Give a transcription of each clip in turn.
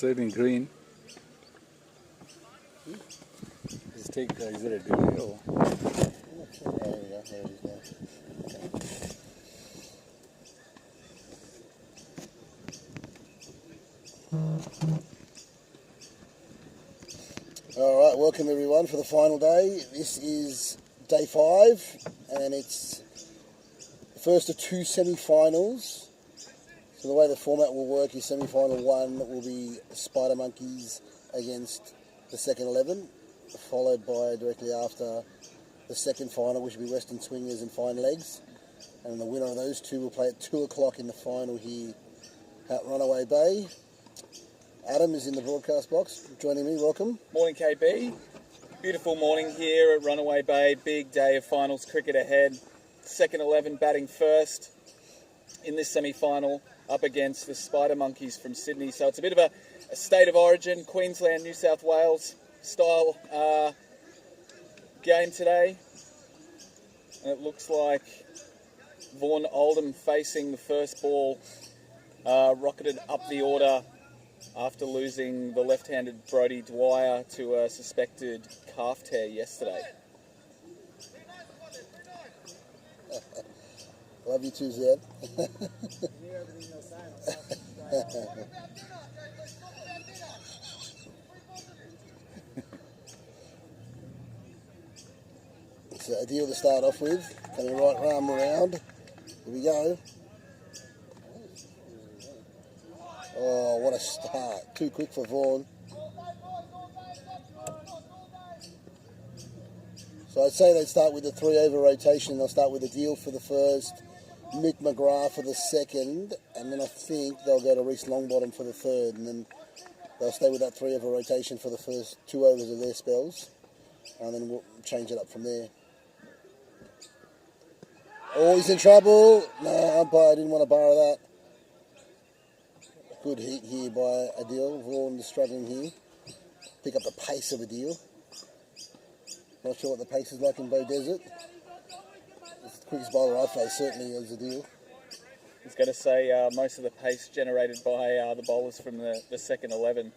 outside in green. Just take, is it a delay or? All right, welcome everyone for the final day. This is day 5, and it's the first of 2 semi-finals. So the way the format will work is semi-final 1 will be Spider Monkeys against the second 11, followed by directly after the second final, which will be Western Swingers and Fine Legs. And the winner of those two will play at 2 o'clock in the final here at Runaway Bay. Adam is in the broadcast box, joining me. Welcome. Morning, KB. Beautiful morning here at Runaway Bay. Big day of finals cricket ahead. Second 11 batting first in this semi-final up against the Spider Monkeys from Sydney. So it's a bit of a state of origin, Queensland, New South Wales style game today. And it looks like Vaughan Oldham facing the first ball, rocketed up the order after losing the left-handed Brodie Dwyer to a suspected calf tear yesterday. Love you too, Zed. So a deal to start off with. Coming right arm around. Here we go. Oh, what a start. Too quick for Vaughan. So I'd say they'd start with the 3 over rotation. They'll start with the deal for the first, Mick McGrath for the second, and then I think they'll go to Reece Longbottom for the third, and then they'll stay with that 3 over rotation for the first 2 overs of their spells, and then we'll change it up from there. Oh, he's in trouble. No, umpire didn't want to borrow that. Good heat here by Adil. Vaughan is struggling here. Pick up the pace of Adil. Not sure what the pace is like in Bow Desert. It's the quickest bowler I face, certainly, as Adil. I was going to say most of the pace generated by the bowlers from the second 11.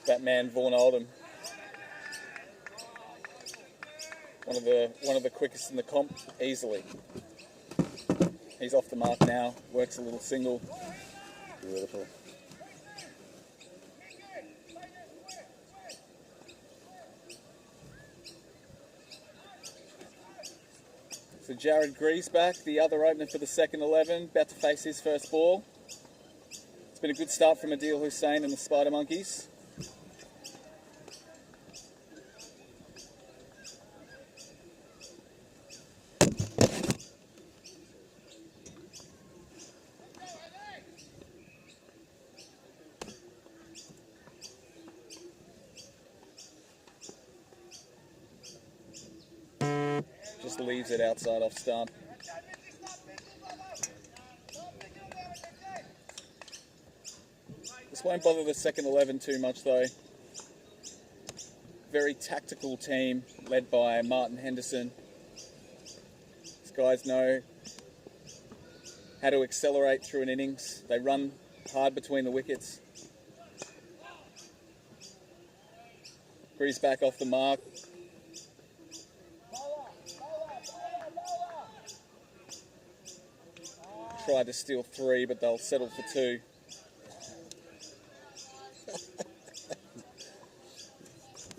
That man, Vaughan Oldham. One of the quickest in the comp, easily. He's off the mark now, works a little single. Beautiful. So Jared Griesbach, the other opener for the second 11, about to face his first ball. It's been a good start from Adil Hussain and the Spider Monkeys. Just leaves it outside off stump. This won't bother the second 11 too much though. Very tactical team led by Martin Henderson. These guys know how to accelerate through an innings. They run hard between the wickets. Griesbach off the mark. Tried to steal 3, but they'll settle for 2.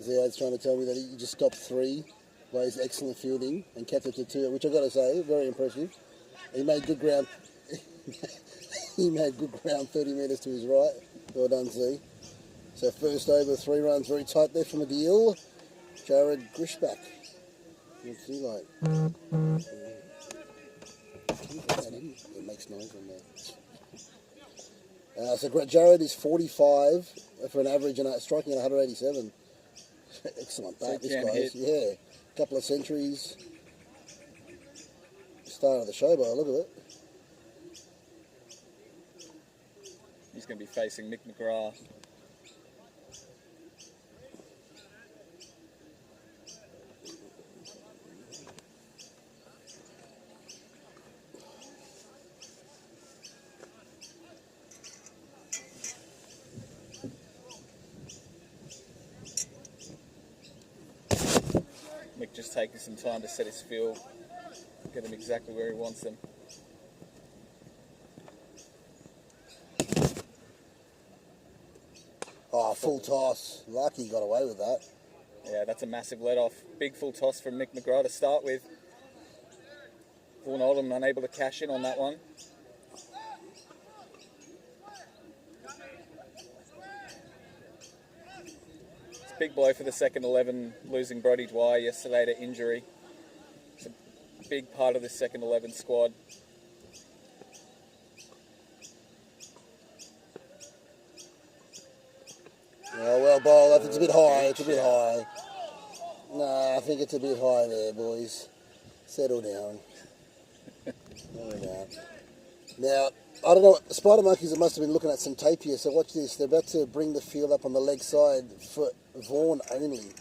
Ziad's trying to tell me that he just stopped 3 by his excellent fielding and kept it to 2, which I've got to say, very impressive. He made good ground. He made good ground 30 metres to his right. Well done, Z. So first over, 3 runs, very tight there from a deal. Jared Griesbach. What's he like? It makes noise on there. So Jared is 45 for an average and striking at 187. Excellent bat, this guy is. Yeah, a couple of centuries. Star of the show by the look of it. He's going to be facing Mick McGrath. Mick just taking some time to set his field, get him exactly where he wants them. Oh, full toss. Lucky got away with that. Yeah, that's a massive let-off. Big full toss from Mick McGrath to start with. Vaughan Oldham unable to cash in on that one. It's a big blow for the second 11, losing Brodie Dwyer yesterday to injury. It's a big part of the second 11 squad. Oh, well bowled. It's a bit high. It's a bit high. Nah, I think it's a bit high there, boys. Settle down. Settle down. Now, I don't know. Spider Monkeys must have been looking at some tape here. So watch this. They're about to bring the field up on the leg side for Vaughan only.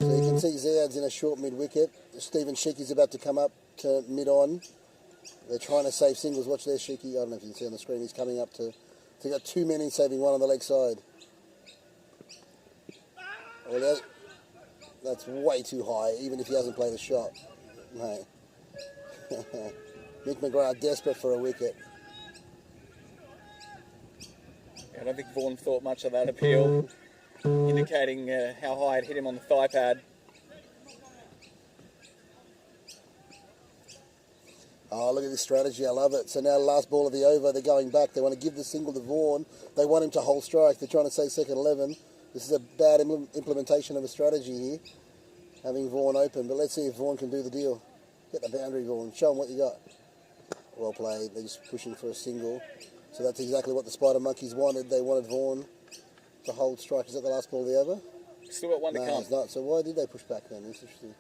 So you can see Zayad's in a short mid-wicket. Stephen Sheeky's about to come up to mid-on. They're trying to save singles. Watch there, Sheeky. I don't know if you can see on the screen. He's coming up to... They got 2 men in, saving one on the leg side. Well, that's way too high, even if he hasn't played a shot. Mate. Mick McGrath desperate for a wicket. I don't think Vaughan thought much of that appeal, indicating how high it hit him on the thigh pad. Oh, look at this strategy. I love it. So now last ball of the over, they're going back. They want to give the single to Vaughan. They want him to hold strike. They're trying to say second 11. This is a bad implementation of a strategy here, having Vaughan open. But let's see if Vaughan can do the deal. Get the boundary, Vaughan. Show them what you got. Well played. They're just pushing for a single. So that's exactly what the Spider Monkeys wanted. They wanted Vaughan to hold strike. Is that the last ball of the over? Still got one to No, come. it's not. So why did they push back then? It's interesting.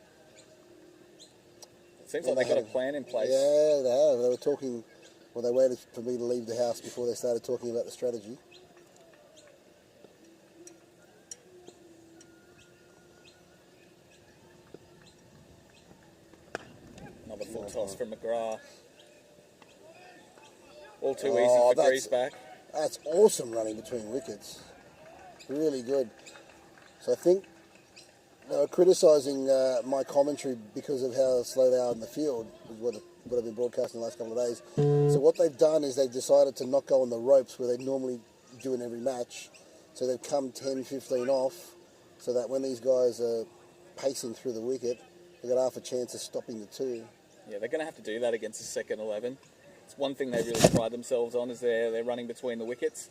Seems like they got a plan in place. Yeah, they have. They were talking... Well, they waited for me to leave the house before they started talking about the strategy. Another full toss from McGrath. All too easy for Griesbach. That's awesome running between wickets. Really good. So I think they were criticising my commentary because of how slow they are in the field, is what I've been broadcasting the last couple of days. So what they've done is they've decided to not go on the ropes where they normally do in every match. So they've come 10, 15 off, so that when these guys are pacing through the wicket, they've got half a chance of stopping the two. Yeah, they're going to have to do that against the second 11. It's one thing they really pride themselves on is they're running between the wickets.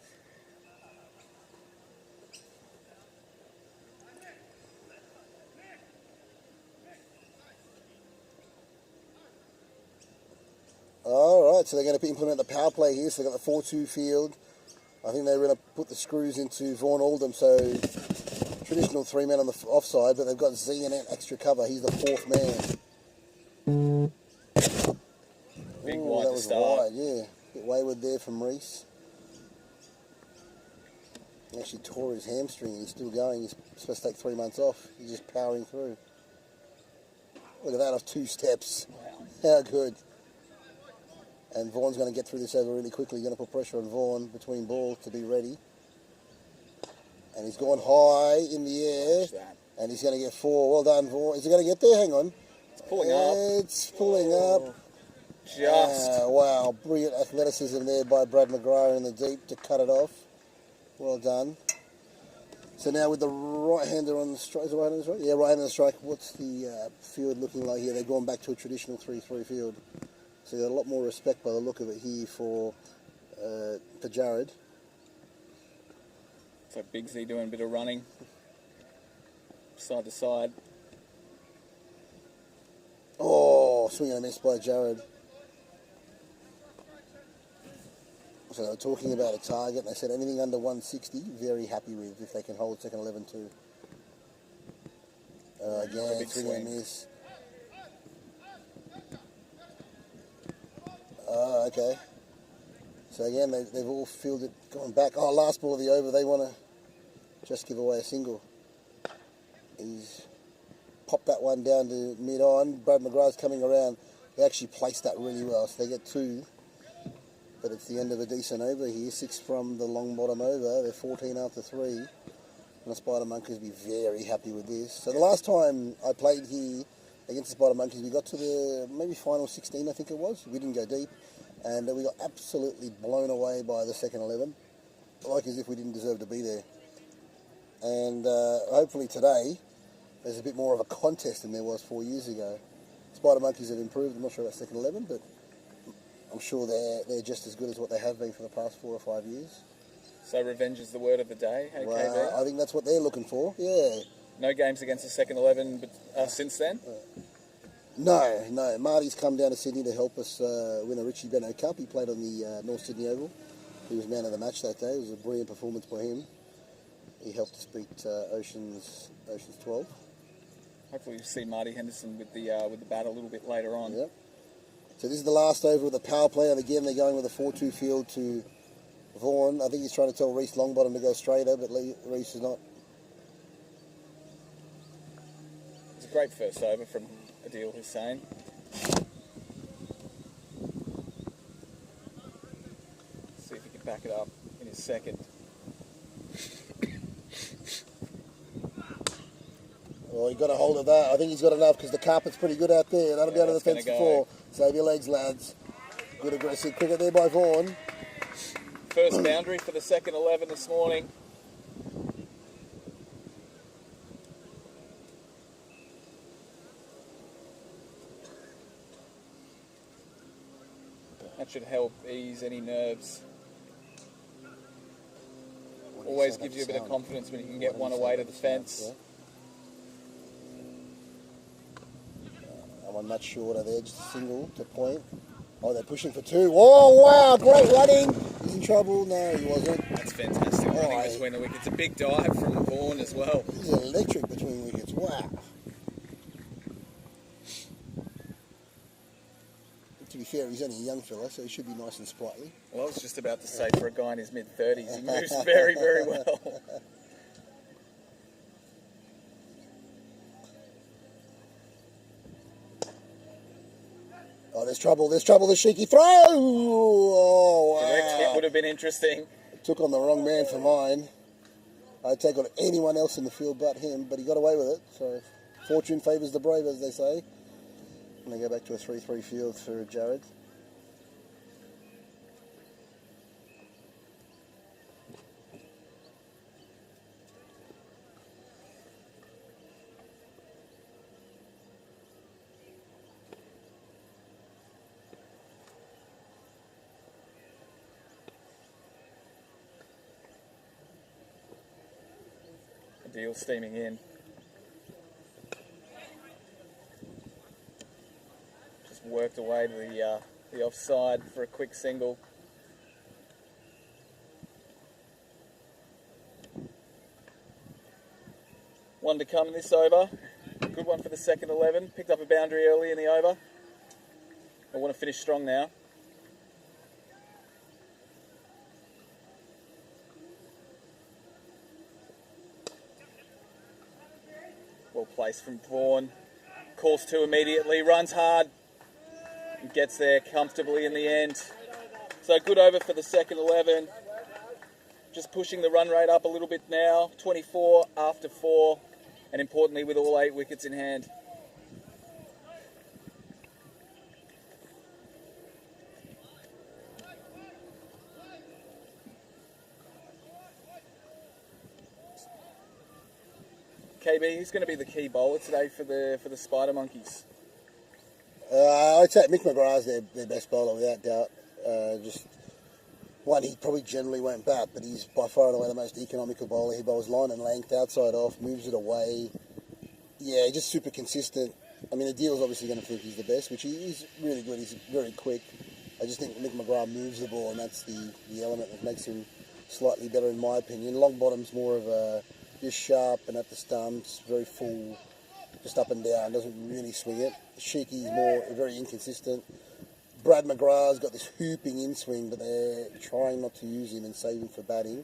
All right, so they're going to implement the power play here. So they've got the 4-2 field. I think they're going to put the screws into Vaughan Oldham. So traditional 3 men on the offside, but they've got Z and extra cover. He's the 4th man. Big Ooh, wide that to was start. wide, yeah. Bit wayward there from Reese. He actually tore his hamstring and he's still going. He's supposed to take 3 months off. He's just powering through. Look at that, off 2 steps. Wow. How good. And Vaughan's going to get through this over really quickly. He's going to put pressure on Vaughan between balls to be ready. And he's gone high in the air. Watch that. And he's going to get 4. Well done, Vaughan. Is he going to get there? Hang on. It's pulling up. It's pulling up. Just. Wow, brilliant athleticism there by Brad McGrath in the deep to cut it off. Well done. So now with the right-hander on the strike, is the right-hander on the strike? Yeah, right-hander on the strike. What's the field looking like here? They've gone back to a traditional 3-3 field. So you got a lot more respect by the look of it here for Jared. So Bigsy doing a bit of running. Side to side. Oh, swing and a miss by Jared. So they were talking about a target, and they said anything under 160, very happy with if they can hold second 11 too. Again, swing and a miss. Oh, okay. So again, they've all fielded, gone back. Oh, last ball of the over, they want to just give away a single. He's popped that one down to mid-on. Brad McGrath's coming around. They actually placed that really well, so they get 2. But it's the end of a decent over here. 6 from the long bottom over. They're 14 after 3. And the Spider Monkeys will be very happy with this. So the last time I played here against the Spider Monkeys, we got to the maybe final 16, I think it was. We didn't go deep. And we got absolutely blown away by the second 11. Like as if we didn't deserve to be there. And hopefully today, there's a bit more of a contest than there was 4 years ago. Spider Monkeys have improved. I'm not sure about second 11, but I'm sure they're just as good as what they have been for the past 4 or 5 years. So revenge is the word of the day, hey, Well, KB? I think that's what they're looking for, yeah. No games against the second 11 since then? No. Marty's come down to Sydney to help us win a Richie Beno Cup. He played on the North Sydney Oval. He was man of the match that day. It was a brilliant performance by him. He helped us beat Oceans 12. Hopefully you'll see Marty Henderson with the bat a little bit later on. Yep. So this is the last over of the power play, and again they're going with a 4-2 field to Vaughan. I think he's trying to tell Reece Longbottom to go straighter, but Reece is not. It's a great first over from Adil Hussain. See if he can back it up in his second. Well, he got a hold of that. I think he's got enough because the carpet's pretty good out there. That'll be under the fence for 4. Save your legs, lads. Good aggressive cricket there by Vaughan. First boundary for the second 11 this morning. That should help ease any nerves. Always gives you a bit of confidence when you can get one away to the fence. One much shorter there, just a single to point. Oh, they're pushing for 2. Oh, wow, great running. He's in trouble. No, he wasn't. That's fantastic running between the wickets. A big dive from Vaughan as well. He's electric between wickets. Wow. To be fair, he's only a young fella, so he should be nice and sprightly. Well, I was just about to say, for a guy in his mid-30s, he moves very, very well. Oh, there's trouble, the Sheiky throw! Oh, wow. Direct hit would have been interesting. Took on the wrong man for mine. I'd take on anyone else in the field but him, but he got away with it. So fortune favours the brave, as they say. And they go back to a 3-3 field for Jared. Deal steaming in. Just worked away to the offside for a quick single. One to come in this over. Good one for the second 11. Picked up a boundary early in the over. I want to finish strong now. Well placed from Vaughan. Calls 2 immediately, runs hard, and gets there comfortably in the end. So good over for the second 11. Just pushing the run rate up a little bit now. 24 after 4, and importantly with all 8 wickets in hand. KB, who's going to be the key bowler today for the Spider Monkeys? I'd say Mick McGrath's their best bowler without doubt. Just one, he probably generally won't bat, but he's by far and away the most economical bowler. He bowls line and length, outside off, moves it away. Yeah, he's just super consistent. I mean, the deal's obviously going to think he's the best, which he's really good. He's very quick. I just think Mick McGrath moves the ball, and that's the element that makes him slightly better in my opinion. Longbottom's more of a just sharp and at the stumps, very full, just up and down, doesn't really swing it. Sheiky's more very inconsistent. Brad McGrath's got this hooping in swing, but they're trying not to use him and save him for batting.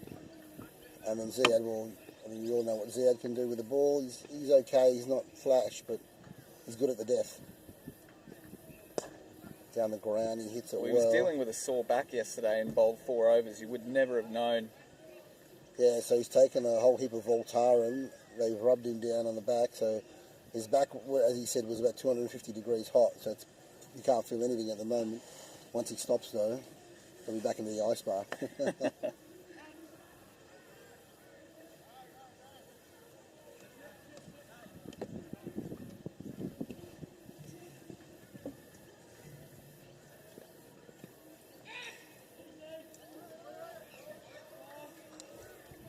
And then Ziad, well, I mean, we all know what Ziad can do with the ball. He's okay, he's not flash, but he's good at the death. Down the ground, he hits it well. He was dealing with a sore back yesterday and bowled 4 overs. You would never have known Yeah, so he's taken a whole heap of Voltaren. They've rubbed him down on the back, so his back, as he said, was about 250 degrees hot. So you can't feel anything at the moment. Once he stops, though, he'll be back into the ice bar.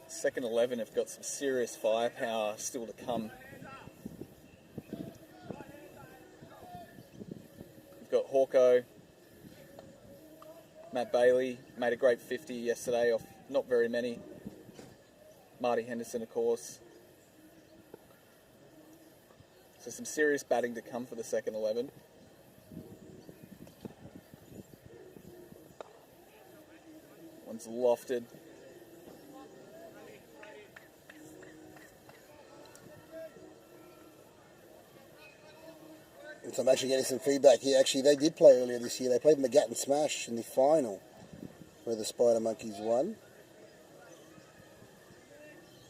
Second 11 have got some serious firepower still to come. We've got Hawko, Matt Bailey, made a great 50 yesterday off not very many. Marty Henderson, of course. So some serious batting to come for the second 11. One's lofted. So I'm actually getting some feedback here. Actually, they did play earlier this year. They played in the Gatton Smash in the final, where the Spider Monkeys won.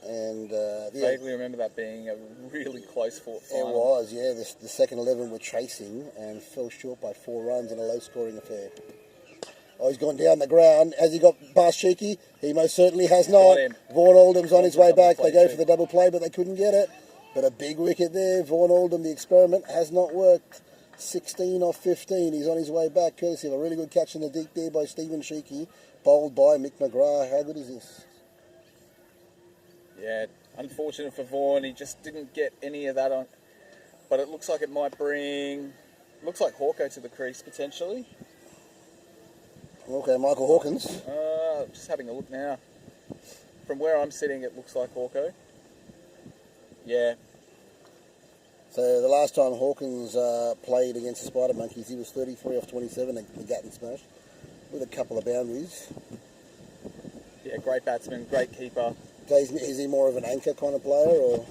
And Vaguely remember that being a really close fought final. it was, yeah. The second 11 were chasing and fell short by 4 runs in a low-scoring affair. Oh, he's gone down the ground. Has he got past Cheeky? He most certainly has not. Vaughan Oldham's on his way back. They go for the double play, but they couldn't get it. But a big wicket there. Vaughan Oldham, the experiment has not worked. 16 off 15. He's on his way back, courtesy of a really good catch in the deep there by Stephen Sheeky, bowled by Mick McGrath. How good is this? Yeah, unfortunate for Vaughan. He just didn't get any of that on. But it looks like it might bring... Looks like Hawko to the crease, potentially. Okay, Michael Hawkins. Just having a look now. From where I'm sitting, it looks like Hawko. Yeah. So the last time Hawkins played against the Spider Monkeys, he was 33 off 27 at the Gatton Smash, with a couple of boundaries. Yeah, great batsman, great keeper. So is he more of an anchor kind of player, or?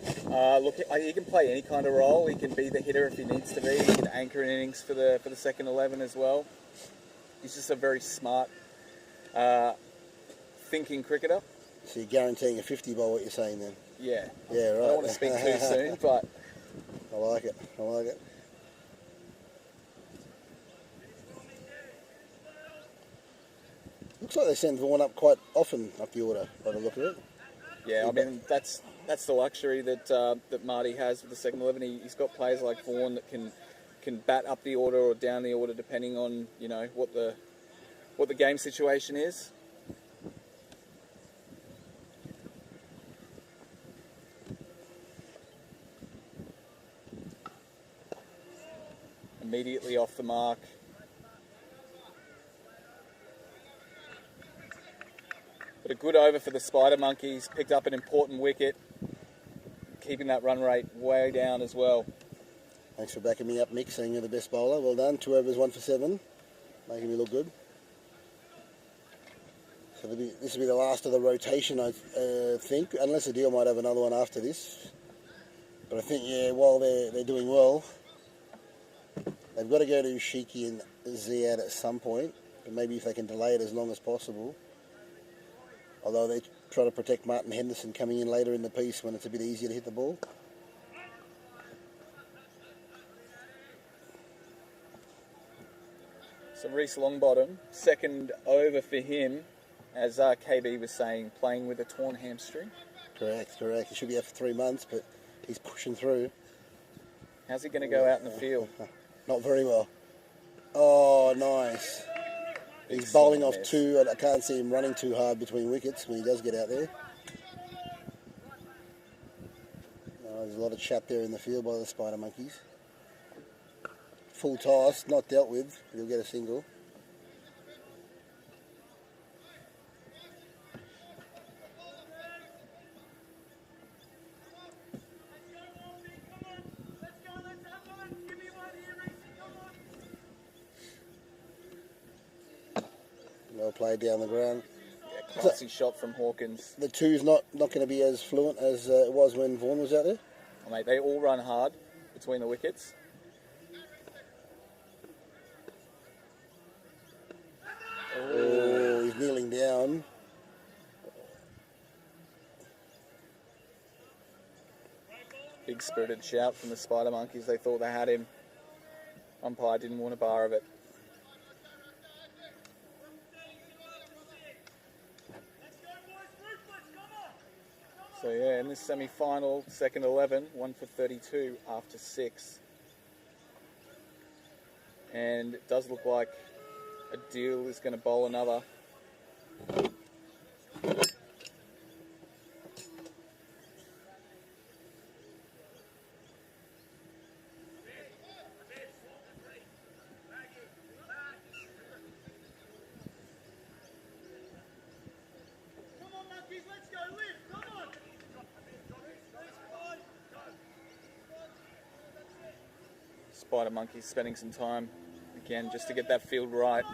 Look, he can play any kind of role. He can be the hitter if he needs to be. He can anchor innings for the second 11 as well. He's just a very smart, thinking cricketer. So you're guaranteeing a 50 by what you're saying then? Yeah. Yeah, right. I don't want to speak too soon, but... I like it. I like it. Looks like they send Vaughan up quite often up the order by the look of it. Yeah, I mean, that's the luxury that Marty has with the second 11. He's got players like Vaughan that can bat up the order or down the order depending on, you know, what the game situation is. Immediately off the mark. But a good over for the Spider Monkeys. Picked up an important wicket. Keeping that run rate way down as well. Thanks for backing me up, Mick, saying you're the best bowler. Well done. 2 overs, 1 for 7. Making me look good. So this will be the last of the rotation, I think, unless Adil might have another one after this. But I think, yeah, while they're doing well, they've got to go to Sheeky and Ziad at some point. But maybe if they can delay it as long as possible. Although they try to protect Martin Henderson coming in later in the piece when it's a bit easier to hit the ball. So Reece Longbottom, second over for him, as KB was saying, playing with a torn hamstring. Correct. He should be out for 3 months, but he's pushing through. How's he going to go out in the field? Not very well. Oh, nice. He's bowling off 2, and I can't see him running too hard between wickets when he does get out there. There's a lot of chat there in the field by the Spider Monkeys. Full toss, not dealt with. He'll get a single. Well played down the ground. Yeah, classy shot from Hawkins. The 2's not going to be as fluent as it was when Vaughan was out there. Oh, mate, they all run hard between the wickets. Oh, he's kneeling down. Big spirited shout from the Spider Monkeys. They thought they had him. Umpire didn't want a bar of it. So yeah, in this semi-final, second 11, 1 for 32 after 6. And it does look like a deal is going to bowl another. Spider Monkeys spending some time again just to get that field right.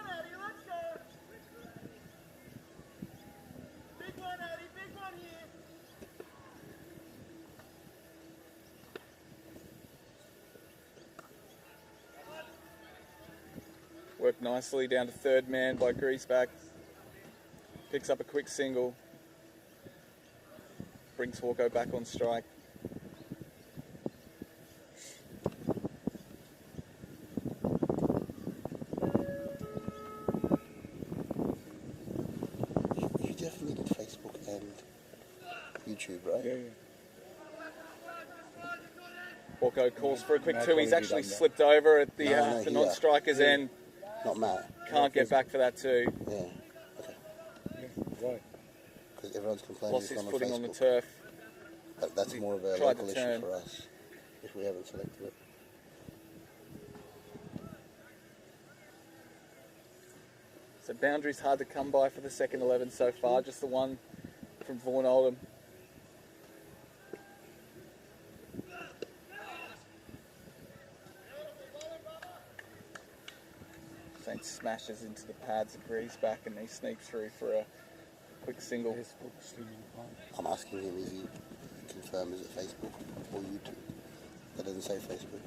Worked nicely down to third man by Greaseback. Picks up a quick single. Brings Hawko back on strike. You definitely did Facebook and YouTube, right? Yeah. Hawko calls for a quick Matt two. He's already actually done that. slipped over at the, No, the yeah. non-striker's end. Not Matt. Can't get back for that two. Yeah. Okay. Yeah, right. Because everyone's complaining Lost it's his not on footing on the Facebook. turf. But that's more of a Tried to local issue turn. for us if we haven't selected it. So boundaries hard to come by for the second 11 so far. Just the one from Vaughan Oldham. Saint smashes into the pads of Greaseback and he sneaks through for a quick single. Facebook streaming on. I'm asking him, is he confirmed, is it Facebook or YouTube? That doesn't say Facebook.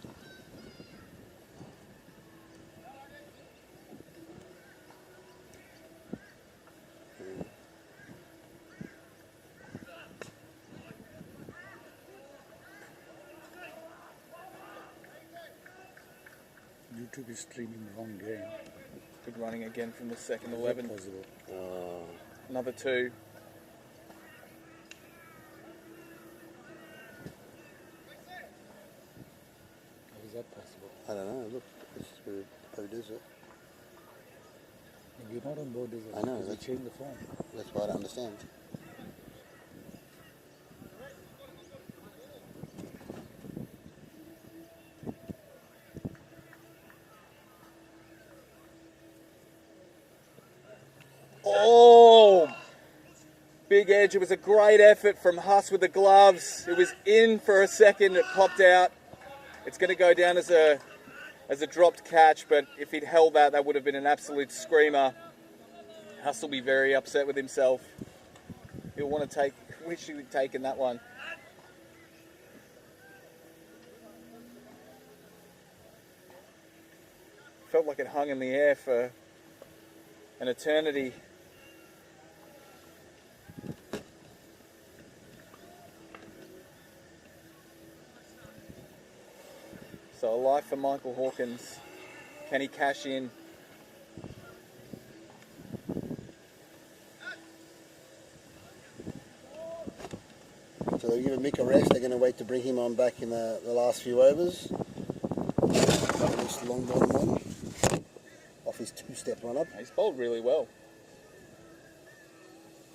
YouTube is streaming wrong game. Good running again from the second Is that 11. possible? Another two. How is that possible? I don't know, look, this is where it is. You're not on board, is it? I know, Because we that's- changed the form. That's why I don't understand. Oh! Big edge. It was a great effort from Huss with the gloves. It was in for a second. It popped out. It's going to go down as a dropped catch, but if he'd held that, that would have been an absolute screamer. Huss will be very upset with himself. He'll want to wish he'd taken that one. Felt like it hung in the air for an eternity. So a life for Michael Hawkins. Can he cash in? So they're giving Mick a rest. They're going to wait to bring him on back in the last few overs. This long ball one. Off his two-step run-up. He's bowled really well.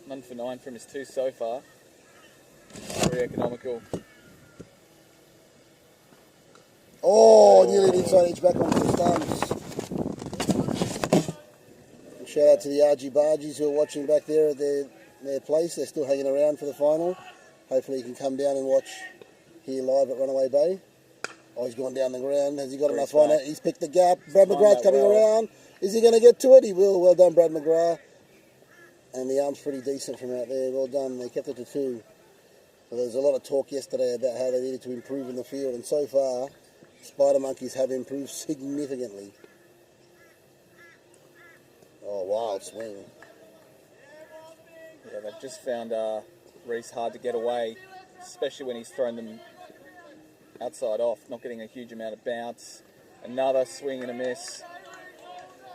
1 for 9 from his two so far. Very economical. Oh, nearly inside edge back onto the stumps. And shout out to the RG Bargies who are watching back there at their place. They're still hanging around for the final. Hopefully he can come down and watch here live at Runaway Bay. Oh, he's gone down the ground. Has he got enough on it? He's picked the gap. Brad McGrath's coming around. Is he going to get to it? He will. Well done, Brad McGrath. And the arm's pretty decent from out there. Well done. They kept it to 2. So there was a lot of talk yesterday about how they needed to improve in the field. And so far, Spider Monkeys have improved significantly. Oh, wild swing. Yeah, they've just found Reese hard to get away, especially when he's thrown them outside off, not getting a huge amount of bounce. Another swing and a miss.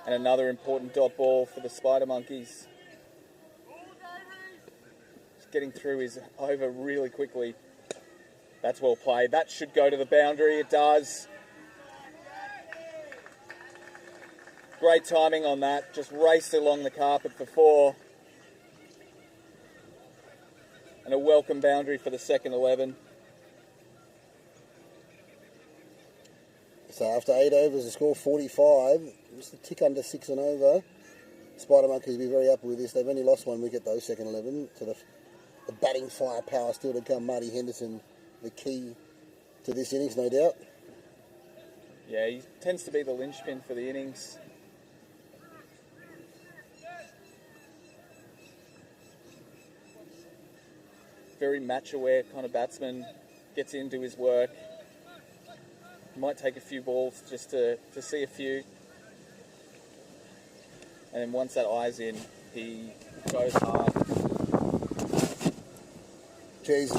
And another important dot ball for the Spider Monkeys. Just getting through his over really quickly. That's well played. That should go to the boundary. It does. Great timing on that. Just raced along the carpet for 4. And a welcome boundary for the second 11. So after 8 overs, the score 45, just a tick under 6 and over. Spider Monkeys will be very happy with this. They've only lost 1 wicket, those second 11. So the batting firepower still to come. Marty Henderson, the key to this innings, no doubt. Yeah, he tends to be the linchpin for the innings. Very match-aware kind of batsman, gets into his work. Might take a few balls just to see a few. And then once that eye's in, he goes hard. Geez,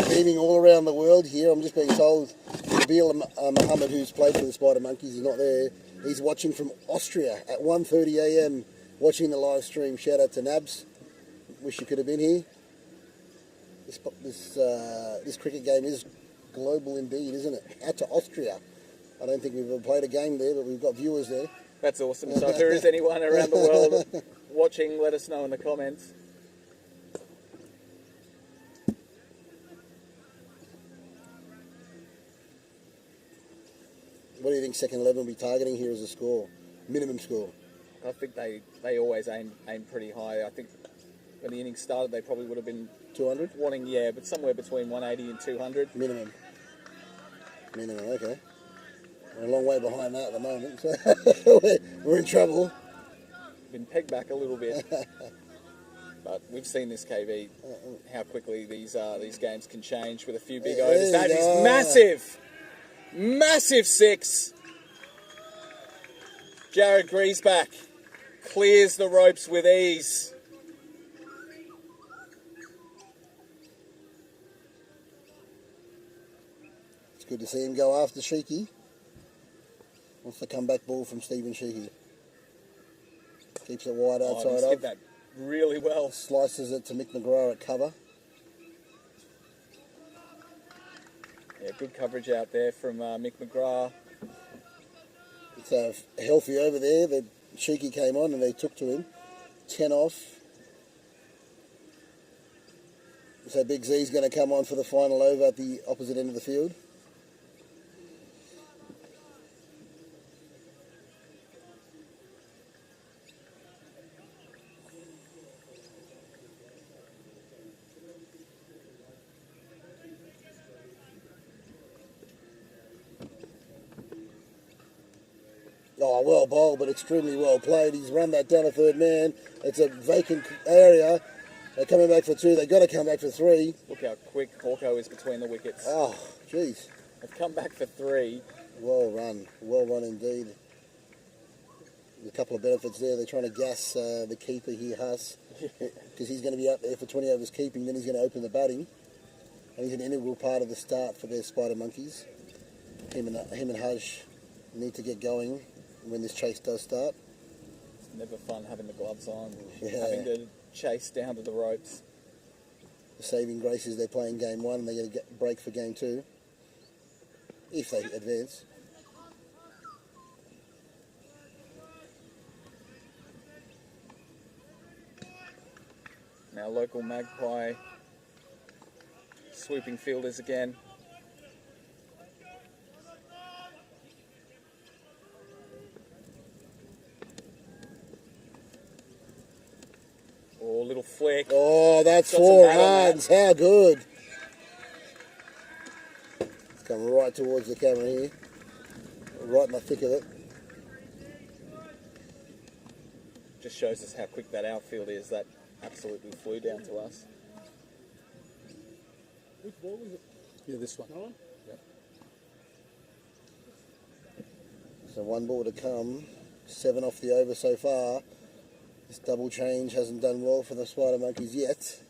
beaming all around the world here. I'm just being told Nabil Mohammed, who's played for the Spider Monkeys, is not there. He's watching from Austria at 1:30 a.m. watching the live stream. Shout out to Nabs. Wish you could have been here. This cricket game is global indeed, isn't it? Out to Austria. I don't think we've ever played a game there, but we've got viewers there. That's awesome. So if there is anyone around the world watching, let us know in the comments. What do you think second 11 will be targeting here as a score? Minimum score? I think they always aim pretty high. I think when the innings started, they probably would have been 200? wanting, yeah, but somewhere between 180 and 200. Minimum, okay. We're a long way behind that at the moment, so we're in trouble. Been pegged back a little bit. But we've seen this, KB, how quickly these games can change with a few big overs. That is massive! Massive 6! Jared Griesbach clears the ropes with ease. It's good to see him go after Sheeky. What's the comeback ball from Stephen Sheeky? Keeps it wide outside He's hit that really well. Slices it to Mick McGrath at cover. Yeah, good coverage out there from Mick McGrath. It's healthy over there. The Sheeky came on and they took to him. 10 off. So Big Z's going to come on for the final over at the opposite end of the field. Oh, well bowled, but extremely well played. He's run that down a third man. It's a vacant area. They're coming back for 2. They've got to come back for 3. Look how quick Hawko is between the wickets. Oh, jeez. They've come back for 3. Well run indeed. There's a couple of benefits there. They're trying to gas the keeper here, Huss, because he's going to be up there for 20 overs keeping. Then he's going to open the batting, and he's an integral part of the start for their Spider Monkeys. Him and Haj need to get going when this chase does start. It's never fun having the gloves on, Yeah. having to chase down to the ropes. The saving grace is they're playing game 1 and they get a break for game 2, if they advance. Now local Magpie swooping fielders again. Oh, little flick. Oh, that's Got some 4 bat on runs. How good. It's coming right towards the camera here. Right in the thick of it. Just shows us how quick that outfield is. That absolutely flew down to us. Which ball was it? Yeah, this one. So 1 ball to come. 7 off the over so far. This double change hasn't done well for the Spider Monkeys yet.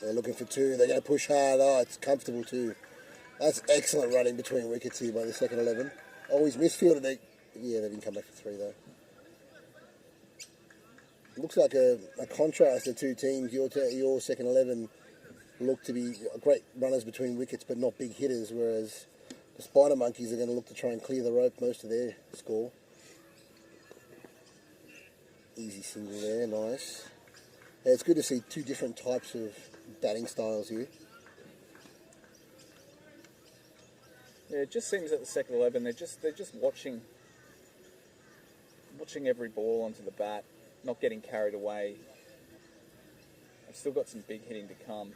They're looking for two. They're going to push hard. Oh, it's comfortable too. That's excellent running between wickets here by the second 11. Oh, he's misfielded. They didn't come back for three though. Looks like a contrast of two teams. Your second 11 look to be great runners between wickets, but not big hitters, whereas the Spider Monkeys are going to look to try and clear the rope most of their score. Easy single there, nice. Yeah, it's good to see two different types of batting styles here. Yeah, it just seems that the second 11 they're just watching every ball onto the bat, not getting carried away. I've still got some big hitting to come.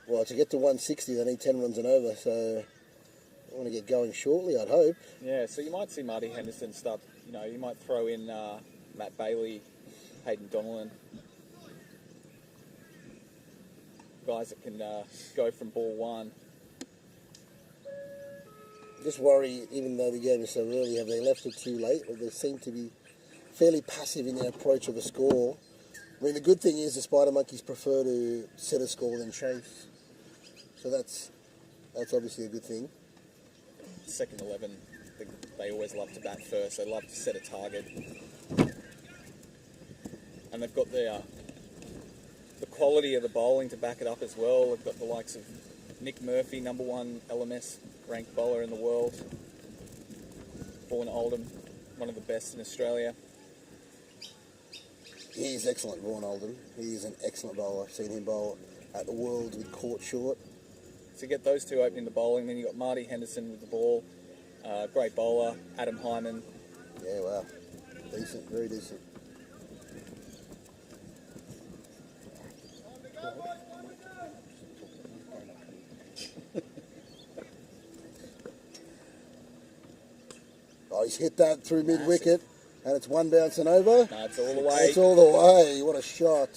Well, to get to 160, they need 10 runs and over, so I want to get going shortly, I'd hope. Yeah, so you might see Marty Henderson start. You might throw in Matt Bailey, Hayden Donnellan, guys that can go from ball one. Just worry, even though the game is so early, have they left it too late? Or they seem to be fairly passive in their approach of a score. I mean, the good thing is the Spider Monkeys prefer to set a score than chase. So that's obviously a good thing. Second 11, they always love to bat first. They love to set a target. And they've got the quality of the bowling to back it up as well. They've got the likes of Nick Murphy, number one LMS ranked bowler in the world. Born Oldham, one of the best in Australia. He is excellent, Vaughan Oldham. He is an excellent bowler. I've seen him bowl at the World with court short. So you get those two opening the bowling, then you've got Marty Henderson with the ball, great bowler, Adam Hyman. Yeah, wow. Decent, very decent. Oh, he's hit that through mid-wicket, and it's one bounce and over. No, it's all the way. It's all the way. What a shot.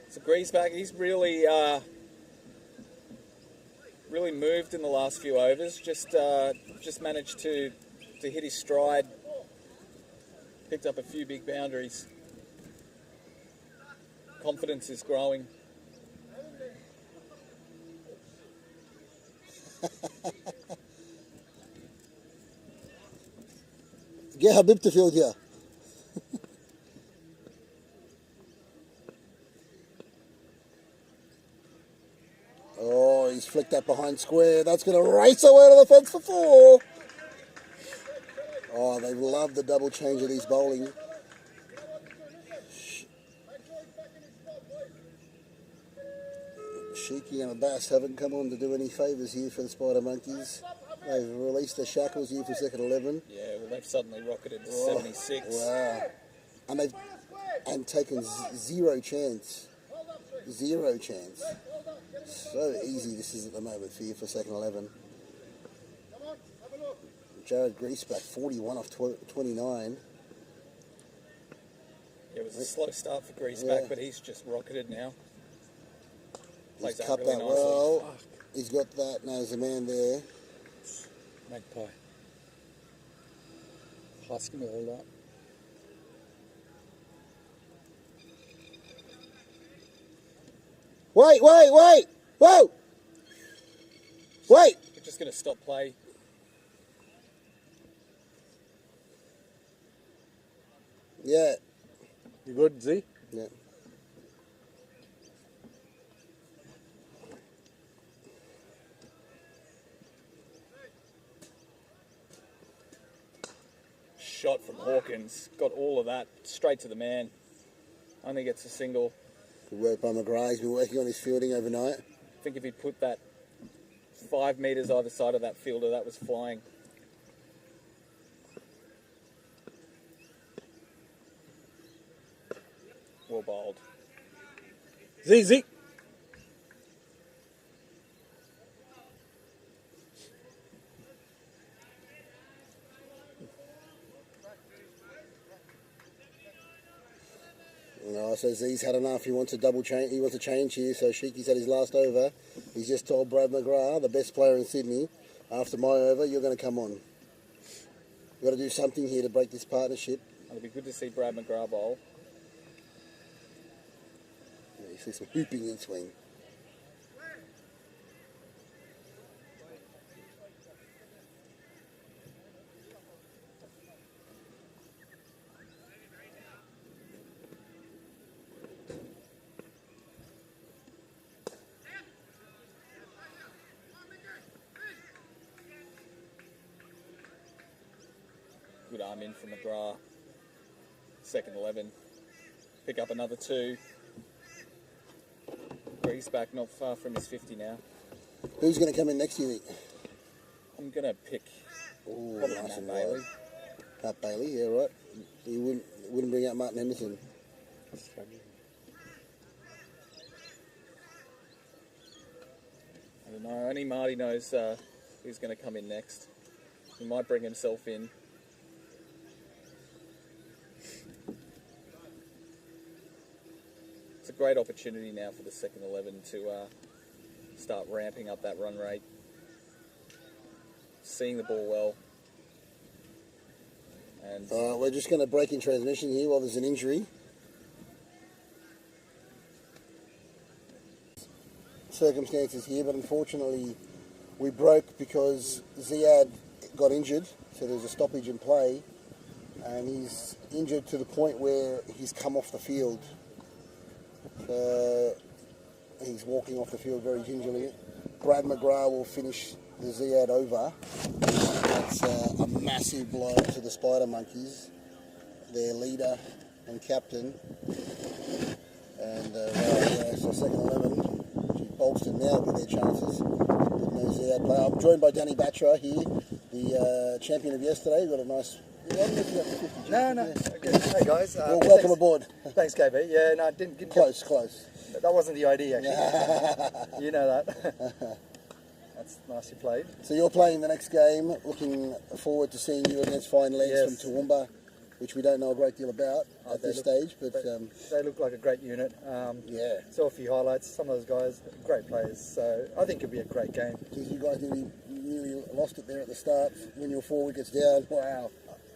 So Griesbach, he's really moved in the last few overs. Just managed to hit his stride. Picked up a few big boundaries. Confidence is growing. Get Habib to field here. Oh, he's flicked that behind square. That's going to race away to the fence for four. Oh, they love the double change of these bowling. Sheiky and Abbas haven't come on to do any favours here for the Spider Monkeys. They've released the shackles here for second 11. Yeah, well, they've suddenly rocketed to 76. Wow. And they've taken zero chance. Zero chance. So easy this is at the moment for you for second 11. Jared Griesbach, 41 off 29. It was a slow start for Griesbach, Yeah. but he's just rocketed now. He's Plays cut really that nicely. well. He's got that. Now there's a man there. Magpie. Husky all that. Wait! Whoa! Wait! We're just going to stop play. Yeah. You good, Z? Yeah. Shot from Hawkins. Got all of that straight to the man. Only gets a single. Good work by McGrath. He's been working on his fielding overnight. I think if he'd put that 5 metres either side of that fielder, that was flying. Well bowled. Z. No, so Z's had enough. He wants a double change. He wants a change here. So Sheiky's had his last over. He's just told Brad McGrath, the best player in Sydney, after my over, you're going to come on. You've got to do something here to break this partnership. It'll be good to see Brad McGrath bowl. Yeah, you see some hooping in swing. Good arm in from McGrath. Second 11. Pick up another 2. Breeze back not far from his 50 now. Who's going to come in next, you think? I'm going to pick Oh, probably nice Matt and Bailey. wide. Matt Bailey, yeah, right. You wouldn't bring out Martin Henderson. I don't know. Only Marty knows who's going to come in next. He might bring himself in. It's a great opportunity now for the second 11 to start ramping up that run rate. Seeing the ball well. And We're just going to break in transmission here while there's an injury. Circumstances here, but unfortunately we broke because Ziad got injured, so there's a stoppage in play, and he's injured to the point where he's come off the field. He's walking off the field very gingerly. Brad McGrath will finish the Ziad over. That's a massive blow to the Spider Monkeys, their leader and captain. And so second 11, Bolston now with their chances. With no Ziad player. I'm joined by Danny Batra here, the champion of yesterday. Got a nice. No. Okay. Hey guys. Well, welcome aboard. Thanks, KB. Yeah, no, didn't Close. That wasn't the idea, actually. You know that. That's nicely played. So you're playing the next game. Looking forward to seeing you against Fine Legs Yes. from Toowoomba, which we don't know a great deal about at this stage. But They look like a great unit. yeah, Saw a few highlights. Some of those guys, great players. So I think it'll be a great game. because you guys nearly lost it there at the start when you were 4 wickets down. Wow.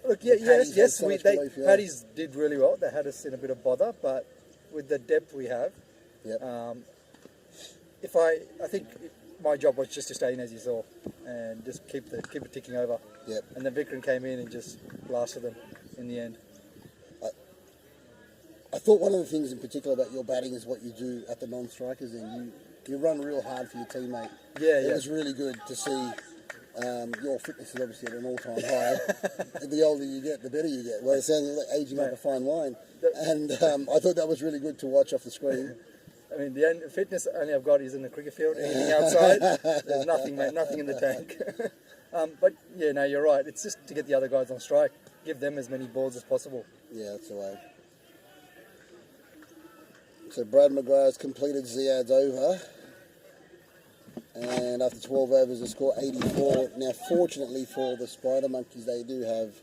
Look, yeah, Paddy's had so much belief, yeah. Paddy's did really well. They had us in a bit of bother, but with the depth we have, Yep. I think my job was just to stay in, as you saw, and just keep it ticking over. Yep. And then Vikram came in and just blasted them in the end. I thought one of the things in particular about your batting is what you do at the non-strikers, and you run real hard for your teammate. Yeah, It yeah. was really good to see. Your fitness is obviously at an all-time high. The older you get, the better you get. Well, it sounds like aging like a fine wine. And I thought that was really good to watch off the screen. I mean, the fitness only I've got is in the cricket field. Anything outside, there's nothing, mate, nothing in the tank. But yeah, no, you're right. It's just to get the other guys on strike, give them as many balls as possible. Yeah, that's the way. So Brad McGrath has completed Ziad's over. And after 12 overs, the score 84. Now, fortunately for the Spider Monkeys, they do have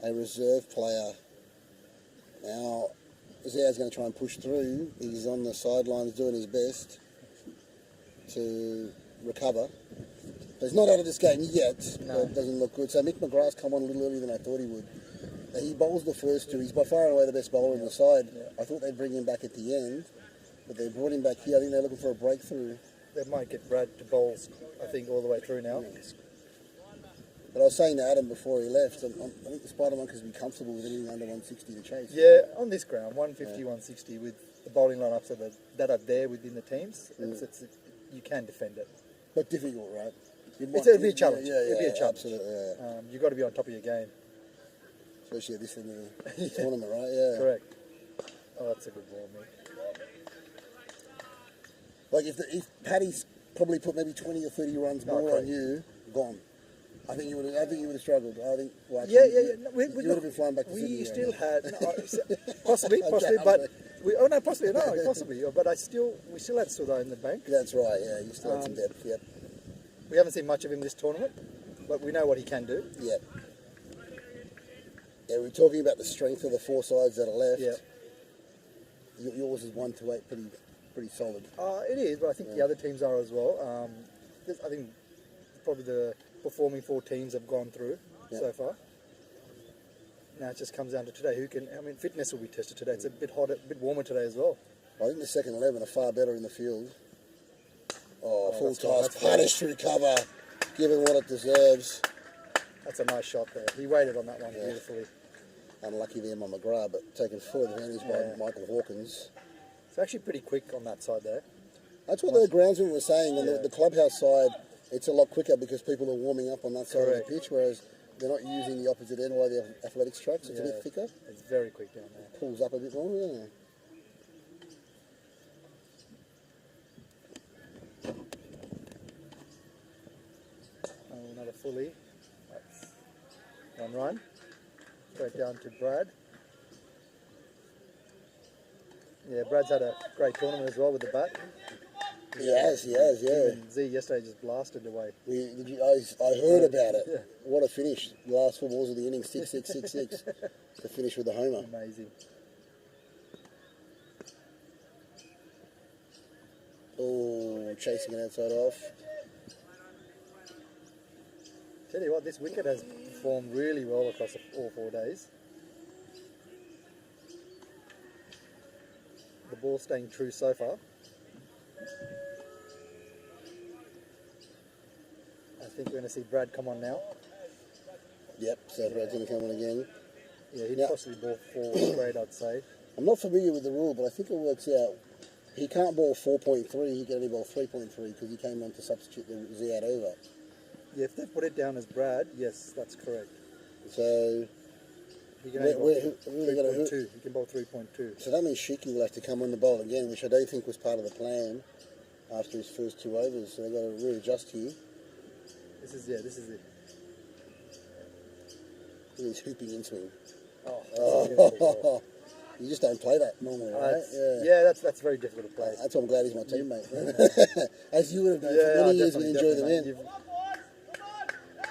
a reserve player. Now, Ziad's going to try and push through. He's on the sidelines doing his best to recover. But he's not out of this game yet. No. But it doesn't look good. So Mick McGrath's come on a little earlier than I thought he would. He bowls the first 2. He's by far and away the best bowler on the side. I thought they'd bring him back at the end, but they brought him back here. I think they're looking for a breakthrough. They might get Brad to bowl, I think, all the way through now. But I was saying to Adam before he left, I think the Spider Monkeys will be comfortable with anything under 160 to chase. Yeah, on this ground, 150, 160 with the bowling lineups that are there within the teams, you can defend it. But difficult, right? It'll be a challenge. Yeah, It'll be a challenge. Absolutely, yeah. You've got to be on top of your game. Especially at this end of the tournament, right? Yeah. Correct. Oh, that's a good ball, mate. Like if Paddy's probably put maybe 20 or 30 runs more correct. on you, gone. I think you would have struggled. I think. Well, actually, Yeah. No, you would have been flying back to Sydney. We right still now. had possibly, Okay, but I'm possibly. But we still had Sudha in the bank. That's right. Yeah, you still had some depth. Yep. We haven't seen much of him this tournament, but we know what he can do. Yep. Yeah, we're talking about the strength of the 4 sides that are left. Yeah. Yours is 1 to 8, pretty solid. It is, but I think the other teams are as well. I think probably the performing 4 teams have gone through so far. Now it just comes down to today. Who can? I mean, fitness will be tested today. It's a bit hotter, a bit warmer today as well. I think the second 11 are far better in the field. Oh, full that's fine, toss, that's fine. punish through cover, given what it deserves. That's a nice shot there. He waited on that one beautifully. Unlucky there by McGrath, but taken full advantage Yeah. by Michael Hawkins. It's actually pretty quick on that side there. That's what the groundsmen were saying. On Yeah. the clubhouse side, it's a lot quicker because people are warming up on that side Correct. of the pitch, whereas they're not using the opposite end by the athletics track, so it's a Yeah. bit thicker. It's very quick down there. Pulls up a bit more, yeah. Oh, another fully. That's one run. Straight down to Brad. Yeah, Brad's had a great tournament as well with the bat. He has, yeah. And Z yesterday just blasted away. I heard about it. Yeah. What a finish. The last 4 balls of the inning, 6-6, 6-6. To finish with the homer. Amazing. Oh, chasing it outside off. Tell you what, this wicket has performed really well across all 4 days. The ball staying true so far. I think we're going to see Brad come on now. Yep, so Brad's going to come on again. Yeah, he'd Yeah. possibly ball 4 straight, I'd say. I'm not familiar with the rule, but I think it works out. He can't ball 4.3, he can only ball 3.3 because he came on to substitute the Ziad over. Yeah, if they put it down as Brad, yes, that's correct. So, He can Where- only where- bowl who are they gonna- 3.2. He can bowl 3.2. so that means Shiki will have to come on the bowl again, which I don't think was part of the plan after his first 2 overs. So they've got to readjust here. This is it. He's hooping into him. Oh, that's a beautiful ball. You just don't play that normally, right? That's- yeah, that's very difficult to play. That's why I'm glad he's my teammate. As you would have done Yeah, for many years, we definitely, enjoy the definitely, win. mate.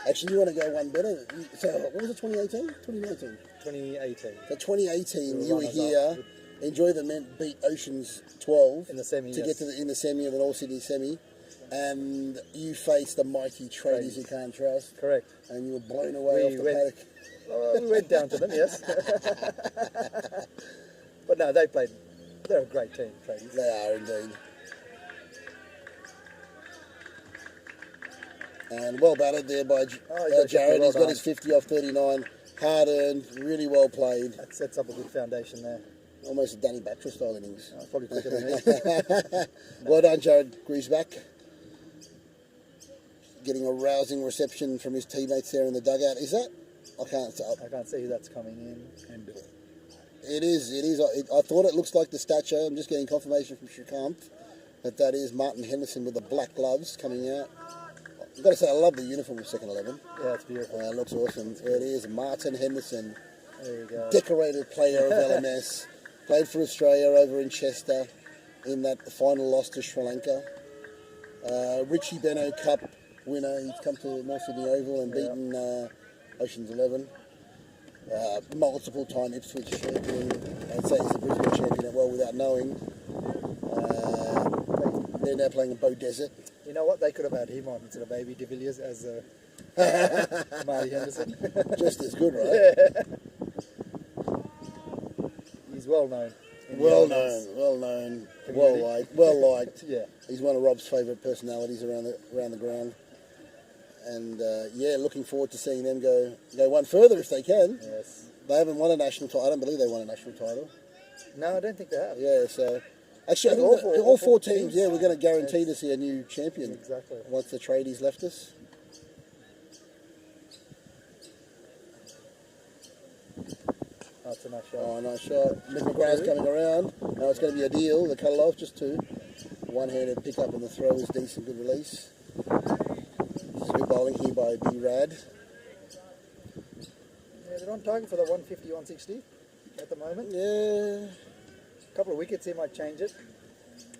Actually, you want to go one better. So, what was it, 2018? 2019? 2018 So 2018, you were runners-up. here. Enjoy the men beat Oceans 12 in the semi. to yes. get to in the semi of an All Sydney semi, and you faced the mighty tradies you can't trust, Correct. and you were blown away off the went- paddock. Oh, we went down to them, yes. But no, they're a great team, tradies. They are indeed. And well batted there by Oh, he got 50, Jared. well He's got done. his 50 off 39. Hard earned, really well played. That sets up a good foundation there. Almost a Danny Batra style innings. Oh, probably quicker than me. Well done, Jared Griesbach. Getting a rousing reception from his teammates there in the dugout. Is that? I can't tell. I can't see who that's coming in. And It is. I thought it looks like the stature. I'm just getting confirmation from Shrikant that is Martin Henderson with the black gloves coming out. I've got to say, I love the uniform of second 11. Yeah, it's beautiful. It looks awesome. There it is, Martin Henderson, There you go. decorated player of LMS. Played for Australia over in Chester in that final loss to Sri Lanka. Richie Beno Cup winner. He's come to North Sydney Oval and beaten Oceans 11. Multiple time Ipswich champion. I'd say he's a Brisbane champion well without knowing. They're now playing in Bow Desert. You know what? They could have had him on instead of Baby de Villiers as Marty Henderson. Just as good, right? He's well known. in the Well elements. known, well known, Community. well liked. Yeah. He's one of Rob's favourite personalities around the ground. And looking forward to seeing them go one further if they can. Yes. They haven't won a national title. I don't believe they won a national title. No, I don't think they have. Yeah, so actually, I And think all all four four teams. teams. Yeah, we're going to guarantee to see a new champion Exactly. once the tradies left us. That's a nice shot. Oh, nice shot. Mick McGrath's coming around. Now it's going to be a deal. The cut it off, just 2. One-handed pick up on the throw is decent, good release. Good bowling here by B-Rad. Yeah, they're on target for the 150, 160 at the moment. Yeah. A couple of wickets here might change it.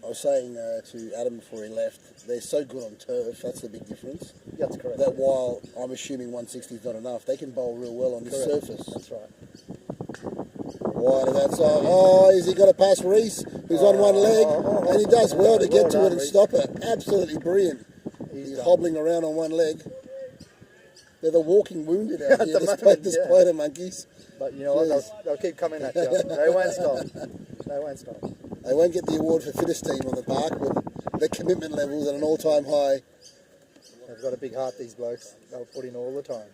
I was saying to Adam before he left, they're so good on turf, that's the big difference. That's correct. That while I'm assuming 160 is not enough, they can bowl real well on this Correct. surface. That's right. Wide of that side. Oh, has he got to pass Reese, who's on one leg? And he does well to Well get to done, it and Reece. stop it. Absolutely brilliant. He's He's done. hobbling around on one leg. They're the walking wounded out At here, the despite moment, the yeah. spider monkeys. But you know what? Jeez. They'll keep coming at you. They won't stop. They won't stop. They won't get the award for fittest team on the park, but their commitment levels at an all-time high. They've got a big heart, these blokes. They'll put in all the time.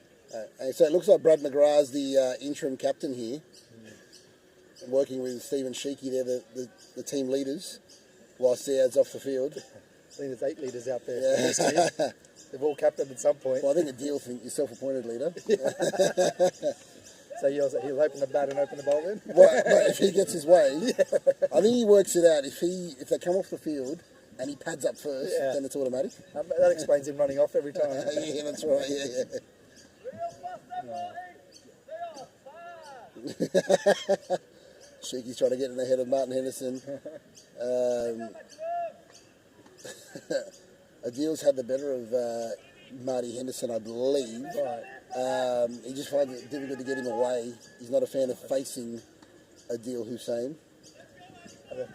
And so it looks like Brad McGrath's the interim captain here, working with Stephen Sheeky. They're the team leaders, while Sead's off the field. I think there's 8 leaders out there. Yeah. In this team. They've all captained at some point. Well, I think Adil think you're self-appointed leader. So he'll open the bat and open the bowl then? Well, but if he gets his way, I think he works it out. If they come off the field and he pads up first, Yeah. then it's automatic. That explains him running off every time. Yeah, that's right. Yeah. Sheeky's trying to get in the head of Martin Henderson. Adil's had the better of Marty Henderson, I believe. Right. He just finds it difficult to get him away. He's not a fan of facing Adil Hussein.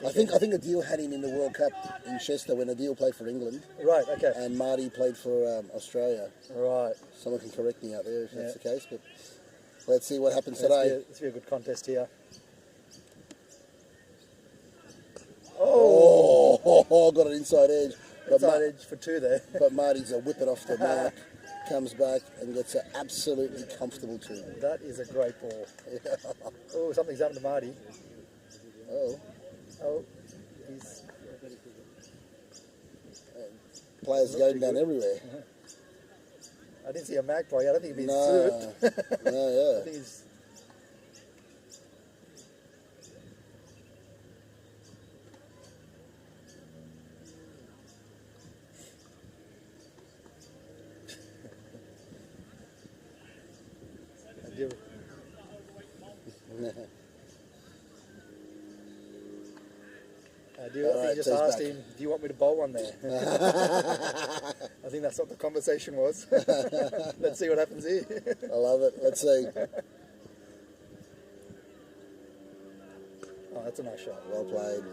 I think Adil had him in the World Cup in Chester when Adil played for England Right, okay. and Marty played for Australia. Right. Someone can correct me out there if that's Yeah. the case, but let's see what happens today. This will be a good contest here. Oh, got an inside edge. But, Inside edge for 2 there. but Marty's a whip it off the mark, comes back and gets an absolutely comfortable 2. That is a great ball. Oh, something's happened to Marty. Oh, Oh, he's... players Not going too down good. everywhere. I didn't see a magpie. I don't think he's been No, served. no, I yeah. think he's... Adil. I think Alright, he just so he's asked back. him, do you want me to bowl one there? I think that's what the conversation was. Let's see what happens here. I love it. Let's see. Oh, that's a nice shot. Well played.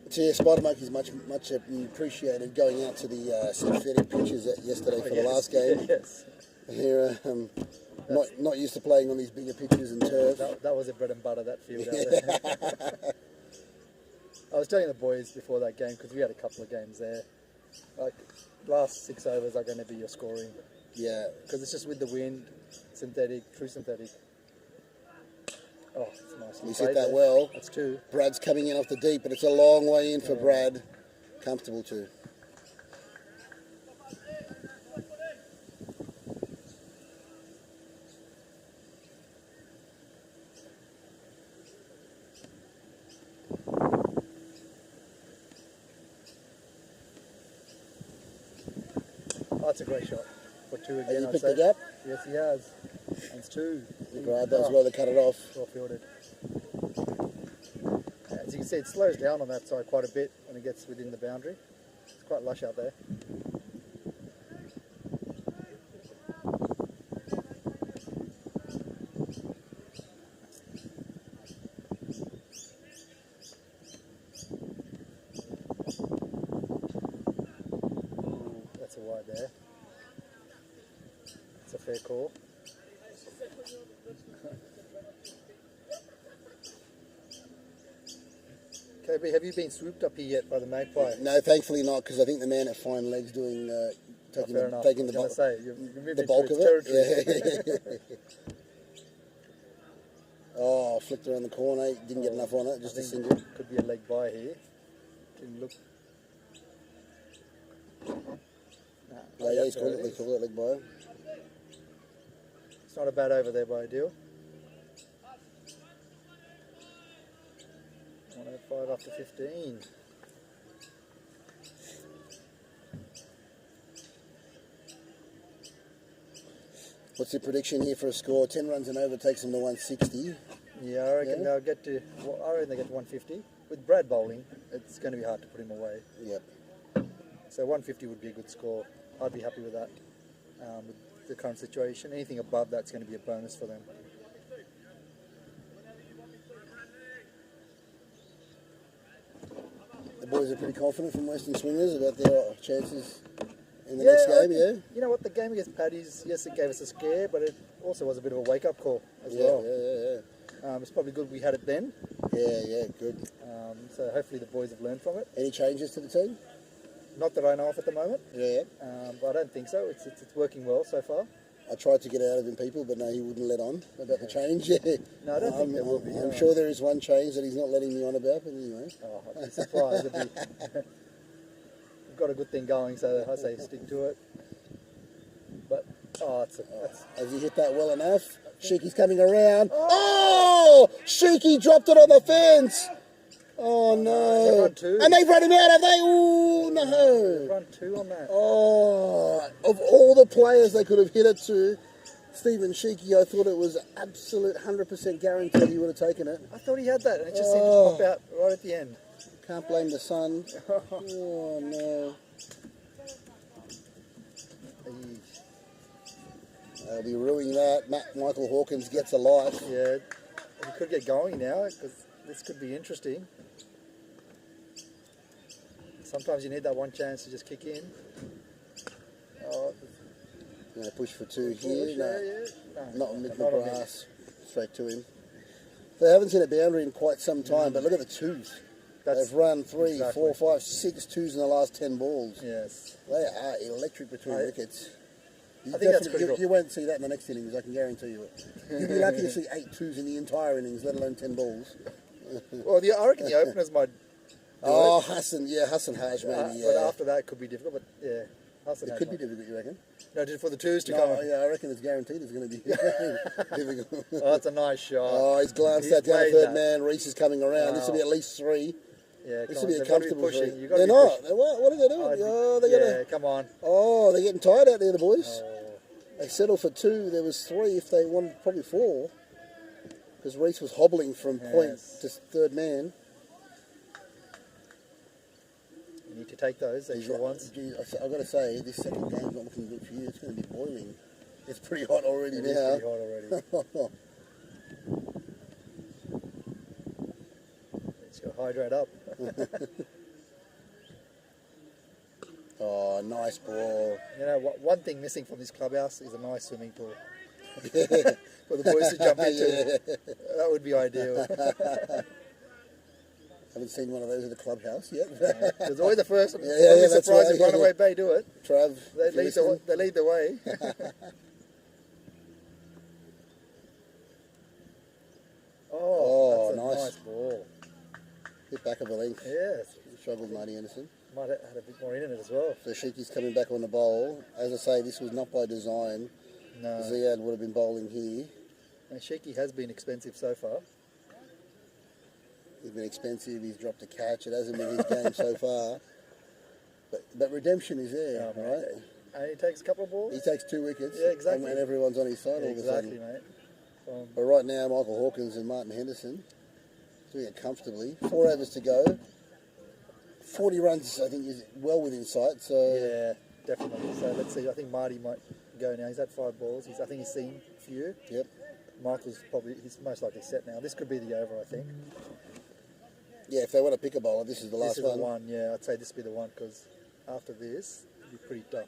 So yeah, Spider Monkey's much appreciated going out to the synthetic pitches yesterday for the last game. Yes. Here, not used to playing on these bigger pitches and turf. That was a bread and butter, that field out there. I was telling the boys before that game, because we had a couple of games there, like, last 6 overs are going to be your scoring. Yeah, Because it's just with the wind, synthetic, true synthetic. Oh, it's nicely he's played hit that there. well. That's 2. Brad's coming in off the deep, but it's a long way in for Brad. Comfortable too. Oh, that's a great shot. For 2 Has again, he I'd picked say. the gap? Yes, he has. That's 2. Brad does well to cut it off. Well fielded. As you can see, it slows down on that side quite a bit when it gets within the boundary. It's quite lush out there. That's a wide there. That's a fair call. KB, have you been swooped up here yet by the magpie? No, thankfully not, because I think the man at Fine Legs doing taking Fair the enough. taking I the was bulk, gonna say, you're moving the bulk into of its it. territory. Yeah. Oh, flicked around the corner. Didn't get enough on it. Just I a think single. could be a leg by here. Didn't look. Oh, yeah, he's called it leg by. It's not a bad over there by Adil. 105 after 15. What's your prediction here for a score? 10 runs and over takes them to 160. Yeah, I reckon Yeah. they'll get to. Well, I reckon they get to 150. With Brad bowling, it's going to be hard to put him away. Yep. So 150 would be a good score. I'd be happy with that. With the current situation, anything above that's going to be a bonus for them. boys are pretty confident from Western Swingers about their chances in the next game, yeah? You know what, the game against Paddy's, yes, it gave us a scare, but it also was a bit of a wake-up call as Yeah, well. yeah. It's probably good we had it then, Yeah, good. so hopefully the boys have learned from it. Any changes to the team? Not that I know of at the moment, Yeah. but I don't think so. It's working well so far. I tried to get out of him, people, but no, he wouldn't let on about the change. Yeah. No, I don't think there will be. I'm sure there is one change that he's not letting me on about, but anyway. Oh, I'd be surprised. We've got a good thing going, so I say stick to it. But, Has he hit that well enough? Sheiky's coming around. Oh! Sheiky dropped it on the fence. Oh no! They've run two. And they've run him out, have they? Ooh, no! run 2 on that. Oh, of all the players they could have hit it to, Stephen Sheiky, I thought it was absolute 100% guaranteed he would have taken it. I thought he had that, and it just seemed to pop out right at the end. Can't blame the sun. Oh no! They'll be ruining that. Michael Hawkins gets a life. Yeah, we could get going now because this could be interesting. Sometimes you need that one chance to just kick in. Oh, Going to push for 2 here. No, not mid the on me. grass. Straight to him. They haven't seen a boundary in quite some time, but look at the twos. They've run 3, exactly. 4, 5, 6 twos in the last 10 balls. Yes. They are electric between wickets. I think that's pretty you, good. you won't see that in the next innings, I can guarantee you it. You'd be lucky to see 8 twos in the entire innings, let alone 10 balls. Well, I reckon the openers might do Oh, it. Hassan Haj maybe, But yeah. after that, it could be difficult. But yeah, Hassan It Haj could be might. difficult, you reckon? No, just for the twos to No, come. yeah, I reckon it's guaranteed it's going to be difficult. Oh, that's a nice shot. Oh, he's glanced He's that down played third that. man. Reese is coming around. This will be at least 3. Yeah, This come will be on. a They've got to be comfortable pushing. 3. You've got to They're be not. pushing. What are they doing? Oh, they're yeah, gonna. come on. Oh, they're getting tired out there, the boys. Oh. They settled for 2. There was 3 if they wanted, probably 4. Because Reese was hobbling from point Yes. to third man. You need to take those extra ones. Geez, I've got to say, this second game's not looking good for you. It's going to be boiling. It's pretty hot already It now. is pretty hot already. It's got to hydrate up. Oh, nice ball. You know, one thing missing from this clubhouse is a nice swimming pool for the boys to jump into. Yeah. That would be ideal. Haven't seen one of those at the clubhouse yet. There's always the first. Yeah, only that's surprise right, if yeah, Runaway Bay do it. Trav, They if you're lead, the, listening. they lead the way. Oh, that's a nice. nice ball. Bit back of a length. Yes, Struggled Marty Anderson. might have had a bit more in it as well. So Sheiky's coming back on the bowl. As I say, this was not by design. No, Ziad would have been bowling here. and Sheiky has been expensive so far. He's been expensive. He's dropped a catch. It hasn't been his game so far. But redemption is there, Oh, mate. right? And he takes a couple of balls. He takes 2 wickets. Yeah, exactly. And everyone's on his side all of a Exactly, sudden. mate. But right now, Michael Hawkins and Martin Henderson doing it comfortably. 4 overs to go. 40 runs, I think, is well within sight. So Yeah, definitely. So let's see. I think Marty might go now. He's had 5 balls. I think he's seen a few. Yep. Michael's he's most likely set now. This could be the over, I think. Yeah, if they want to pick a bowler, this is the last This is one. the one, yeah. I'd say this would be the one because after this, it'll be pretty tough.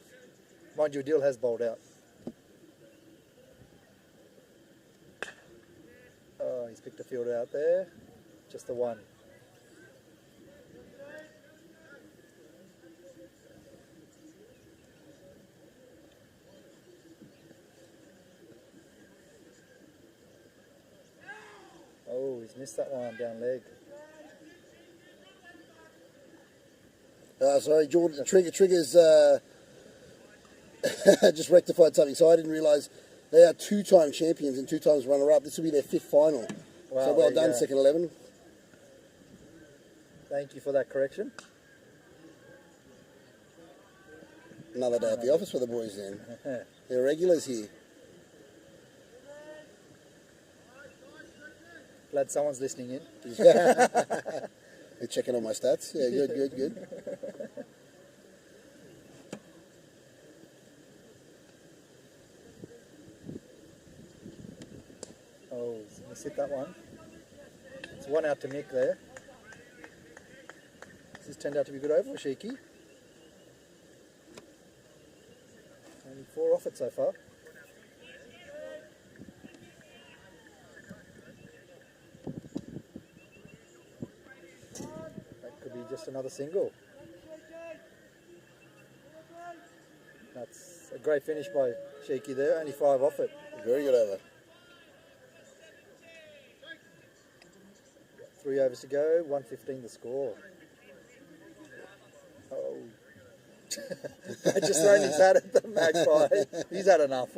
Mind you, Adil has bowled out. Oh, he's picked a fielder out there. Just the one. Oh, he's missed that one down leg. Sorry, Jordan. Triggers just rectified something. So I didn't realise they are 2-time champions and 2 times runner-up. This will be their 5th final. Wow, So well there you done, go. second 11. Thank you for that correction. Another day at the office for the boys then. They're regulars here. Glad someone's listening in. They're checking on my stats. Yeah, good. Oh, let's hit that one. It's one out to Mick there. This has turned out to be a good over for Sheiky. Only 4 off it so far. That could be just another single. That's a great finish by Sheiky there, only 5 off it. Very good over. 3 overs to go, 115 the score. Oh. Just throwing his hat at the magpie. He's had enough.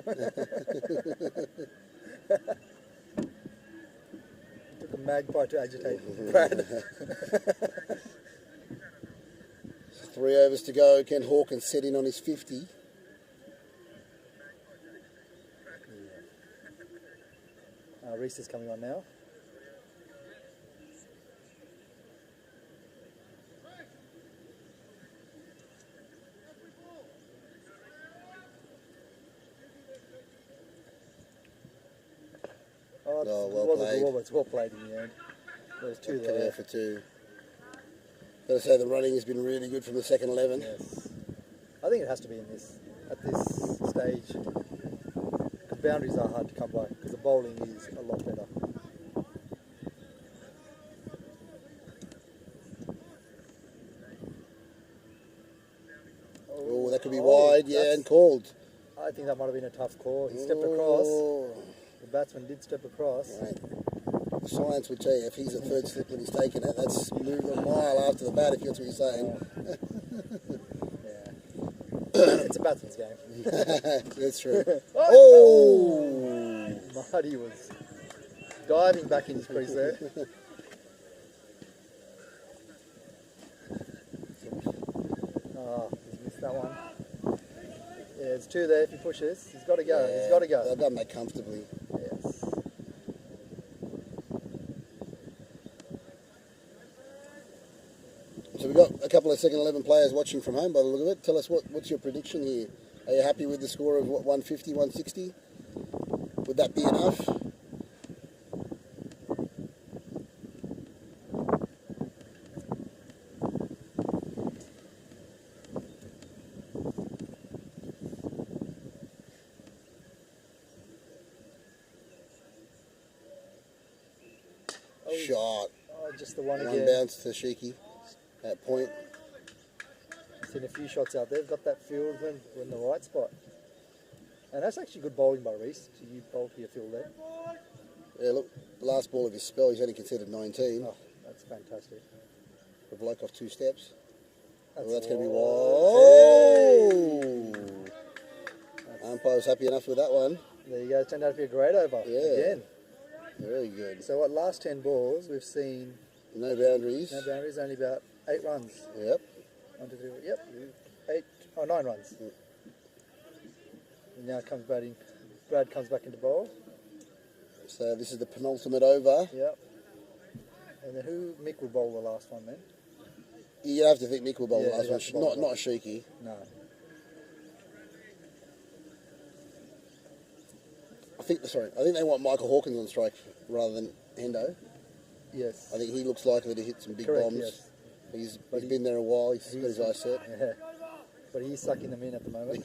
Took a magpie to agitate Brad. 3 overs to go. Ken Hawkins set in on his 50. Reese is coming on now. Oh, well played. It's well played in the end. There's 2 Coming there. out for 2. Gotta say the running has been really good from the second 11. Yes. I think it has to be in this, at this stage. Because boundaries are hard to come by, because the bowling is a lot better. Oh, that could be wide, yeah, and called. I think that might have been a tough call. He stepped across. Oh, The batsman did step across. right. The science would tell you if he's at third slip when he's taking it, that's moved a mile after the bat, if that's what you're saying. Yeah. It's a batsman's game. That's true. Oh! Marty was diving back in his crease there. Oh, he's missed that one. Yeah, there's 2 there if he pushes. He's got to go. He's got to go. They've done that comfortably. Yes. So we've got a couple of second 11 players watching from home by the look of it. Tell us what's your prediction here? Are you happy with the score of what, 150, 160? Would that be enough? Shot. Oh, just the one One again. bounce to Sheiky at point. Seen a few shots out there. Got that field and we're in the right spot. And that's actually good bowling by Reese. So you bowl to your field there. Yeah, look, the last ball of his spell, he's only considered 19. Oh, that's fantastic. A bloke off 2 steps. Well, that's going to be wide. wide. Oh! Umpire's happy enough with that one. There you go. It turned out to be a great over. Yeah. Again. Very good. So what, last 10 balls, we've seen No boundaries. no boundaries, only about 8 runs. Yep. 1, 2, 3, yep. 9 runs. And now comes batting. Brad comes back into bowl. So this is the penultimate over. Yep. And then Mick will bowl the last one then? You have to think Nick will bowl Yeah, the last he'd one. have to bowl Not Sheiky. No. I think they want Michael Hawkins on strike rather than Hendo. Yes. I think he looks likely to hit some big Correct, bombs. yes. He's been there a while. He's got his eyes set. Yeah. But he's sucking them in at the moment.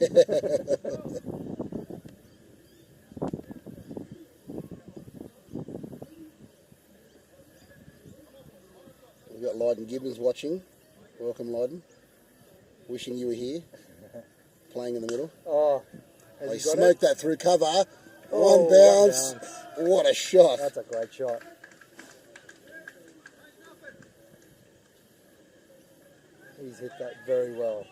We've got Lydon Gibbons watching. Welcome, Lydon. Wishing you were here. Playing in the middle. Oh, has They he got smoked it? that through cover. Oh, One bounce. What a shot. That's a great shot. He's hit that very well.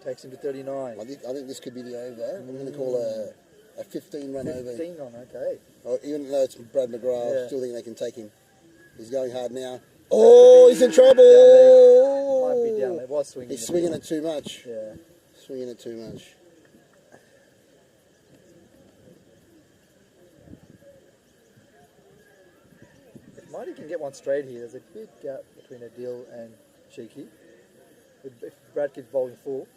Takes him to 39. I think this could be the over. I'm going to call a 15-run over. 15 on, okay. Oh, even though it's Brad McGrath, Yeah. I still think they can take him. He's going hard now. Oh, he's in trouble! Might be down there. Was swinging. He's a swinging bit. it too much. Yeah. Swinging it too much. If Marty can get one straight here, there's a big gap between Adil and Sheiky. If Brad keeps bowling full,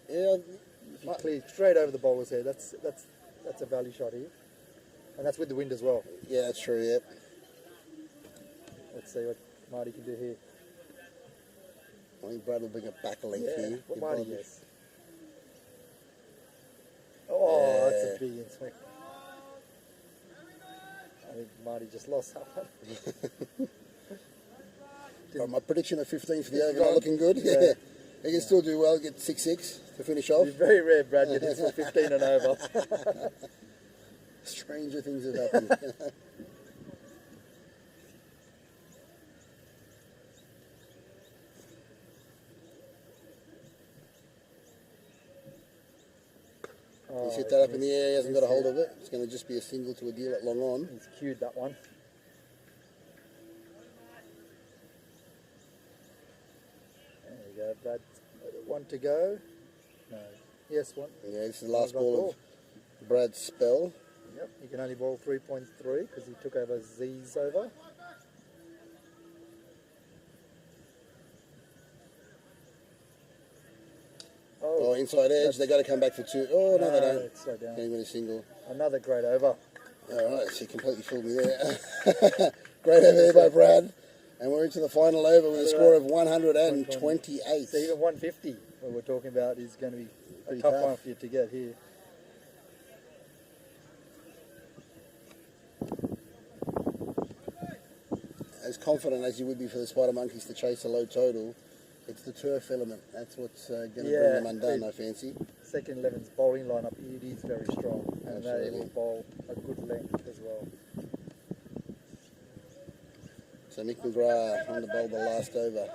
Yeah, if he clears straight over the bowler's head, that's a value shot here. And that's with the wind as well. Yeah, that's true, yeah. Let's see what Marty can do here. I think Brad will bring it back a length Yeah, here. what Give Marty Brad- gets. Oh, that's Yeah. a big in swing. I think Marty just lost that one. Right, my prediction of 15 for the It's over, gone. not looking good. Yeah. Yeah. He can still do well, get 6-6 to finish off. It's very rare Brad gets his for 15 and over. Stranger things have happened. He's hit that up in the air, he hasn't got a hold of it. It's going to just be a single to a deal at long on. He's cued that one. There you go, Brad. One to go. No. Yes, one. Yeah, this is the last Right ball of Brad's spell. Yep, he can only bowl 3.3 because he took over Z's over. Oh, inside edge, they got to come back for 2. Oh, no, they don't. It's slow down. Can't win a single. Another great over. Alright, so he completely fooled me there. Great over there by Brad. And we're into the final over with a score of 128. So even 150, what we're talking about, is going to be a Pretty tough tough. one for you to get here. As confident as you would be for the Spider Monkeys to chase a low total, it's the turf element. That's what's going to bring them undone, I fancy. Second 11's bowling lineup, it is very strong, and they Absolutely. will bowl a good length as well. So Mick McGrath on the bowl the last over.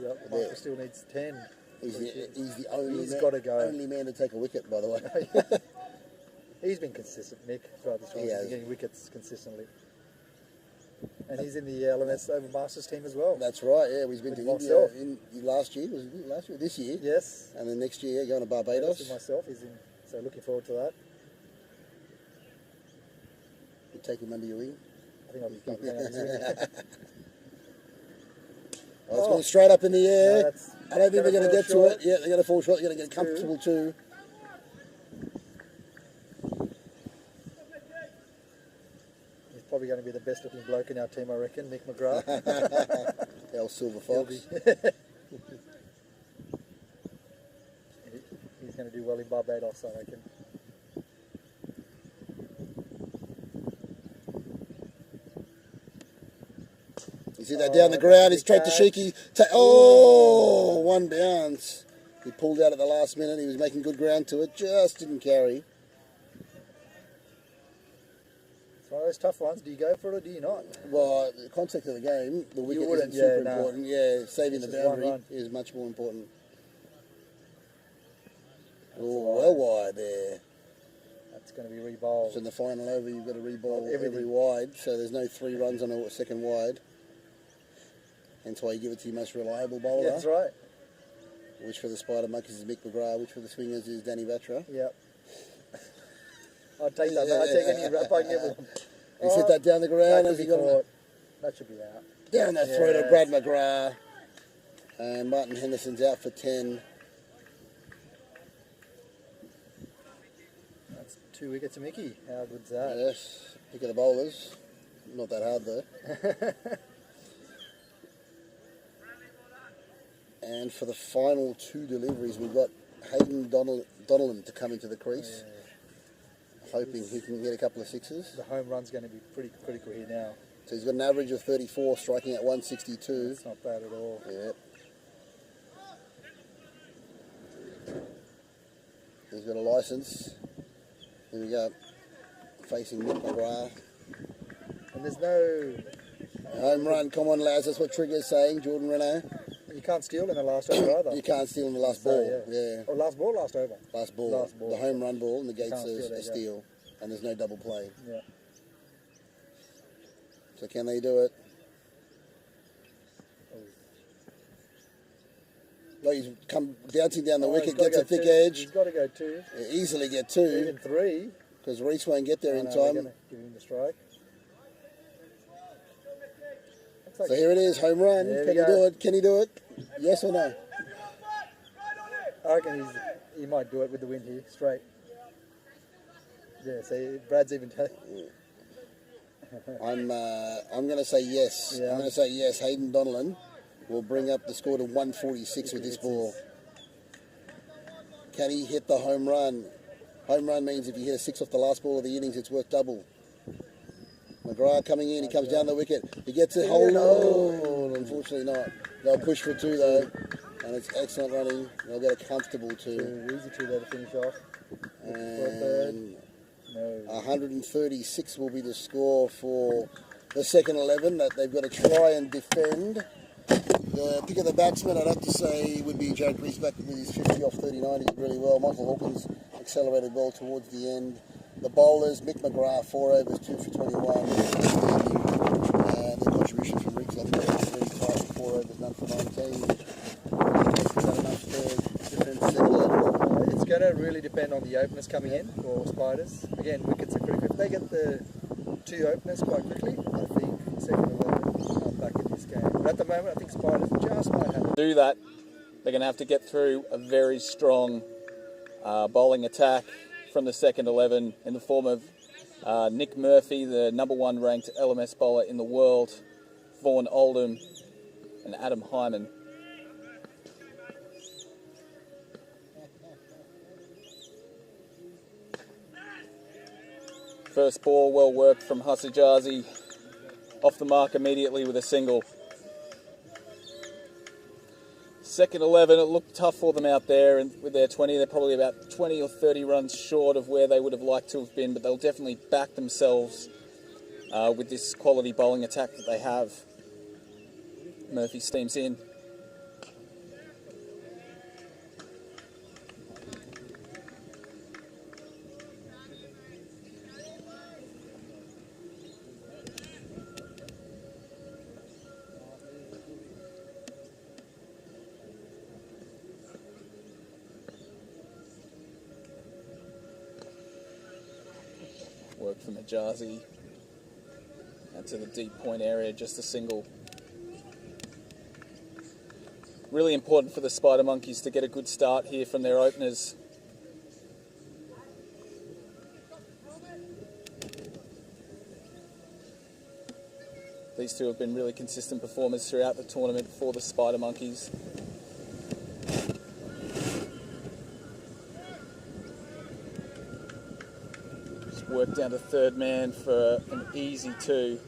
Yep, Michael still needs 10. He's the only, He's gotta go. only man to take a wicket, by the way. He's been consistent, Mick, throughout this He run. He's has. been getting wickets consistently. And he's in the LMS Over Masters team as well. That's right, yeah. He's been With to myself. India last year. Was it last year? This year. Yes. And then next year, going to With Barbados. myself, he's in. So looking forward to that. You take him under your wing. I think I'll be going out Oh, it's going straight up in the air. that's I don't think they're going to gonna get fall to it. Yeah, they're going to fall short. They're going to get Two. comfortable too. He's probably going to be the best looking bloke in our team, I reckon, Mick McGrath. The old Silver He'll Fox. be- He's going to do well in Barbados, I reckon. You see that down the ground? He's straight to Sheiky. Oh, one bounce. He pulled out at the last minute. He was making good ground to it. Just didn't carry. It's one of those tough ones. Do you go for it or do you not? Well, the context of the game, the wicket isn't wouldn't, super yeah, no. important. Yeah, saving the It's just one boundary run. is much more important. Oh, well wide there. That's going to be re-bowled. So in the final over, you've got to re-bowl Everything. every wide. So there's no 3 runs on a second wide. Hence why you give it to your most reliable bowler. Yeah, that's right. Which for the Spider Monkeys is Mick McGrath. Which for the Swingers is Danny Vatra. Yep. I'd take that. I'd take any rap I can get with him. He's hit that down the That ground. could Has be he got caught. That should be out. down that Yeah. throat of Brad McGrath. And Martin Henderson's out for 10. That's 2 wickets to Mickey. How good's that? Yes, pick of the bowlers. Not that hard though. And for the final 2 deliveries, we've got Hayden Donnellan to come into the crease. Hoping he can get a couple of sixes. The home run's going to be pretty critical here now. So he's got an average of 34, striking at 162. It's not bad at all. Yep. He's got a licence. Here we go. Facing Mick McGrath. And there's no... Home run, come on lads, that's what Trigger's saying, Jordan Renault. You can't steal in the last over either. You can't steal in the last So, ball. Yeah. Oh, last ball, last over. Last ball. Last ball. The home run ball negates Can't steal, a there you go. steal. And there's no double play. Yeah. So can they do it? No, he's come bouncing down the Oh, wicket, he's gotta gets a go thick 2. edge. He's got to go 2. He'll easily get Even 2 3. because Reese won't get there in We're time. going to give him the strike. Looks like So here it is, home run. There we Can he go. do it? Can he do it? Yes or no? I reckon he might do it with the wind here, straight. Yeah, see, Brad's even telling. I'm going to say yes. Yeah. I'm going to say yes. Hayden Donnellan will bring up the score to 146 with this ball. Can he hit the home run? Home run means if you hit a 6 off the last ball of the innings, it's worth double. McGrath coming in, he comes down the wicket. He gets it, hold on. Unfortunately not. They'll push for 2 though, and it's excellent running. They'll get a comfortable 2. Easy 2 there to finish off. And No. 136 will be the score for the second 11 that they've got to try and defend. The pick of the batsman, I'd have to say, would be Jared Griesbach with his 50 off 39. He did really well. Michael Hawkins accelerated well towards the end. The bowlers, Mick McGrath, 4 overs, 2 for 21. And the contribution from Rick Luther, 4 overs, none for 19. Is that enough to defend the second 11? It's going to really depend on the openers coming in for Spiders. Again, wickets are critical. If they get the 2 openers quite quickly, I think second 11 are back in this game. But at the moment, I think Spiders just might have it. Do that, they're going to have to get through a very strong bowling attack from the second 11 in the form of Nick Murphy, the #1 ranked LMS bowler in the world, Vaughan Oldham and Adam Hyman. First ball well worked from Hasajazi, off the mark immediately with a single. Second 11, it looked tough for them out there, and with their 20, they're probably about 20 or 30 runs short of where they would have liked to have been, but they'll definitely back themselves with this quality bowling attack that they have. Murphy steams in. Work from Ajazi and to the deep point area, just a single. Really important for the Spider Monkeys to get a good start here from their openers. These two have been really consistent performers throughout the tournament for the Spider Monkeys. Work down to third man for an easy 2.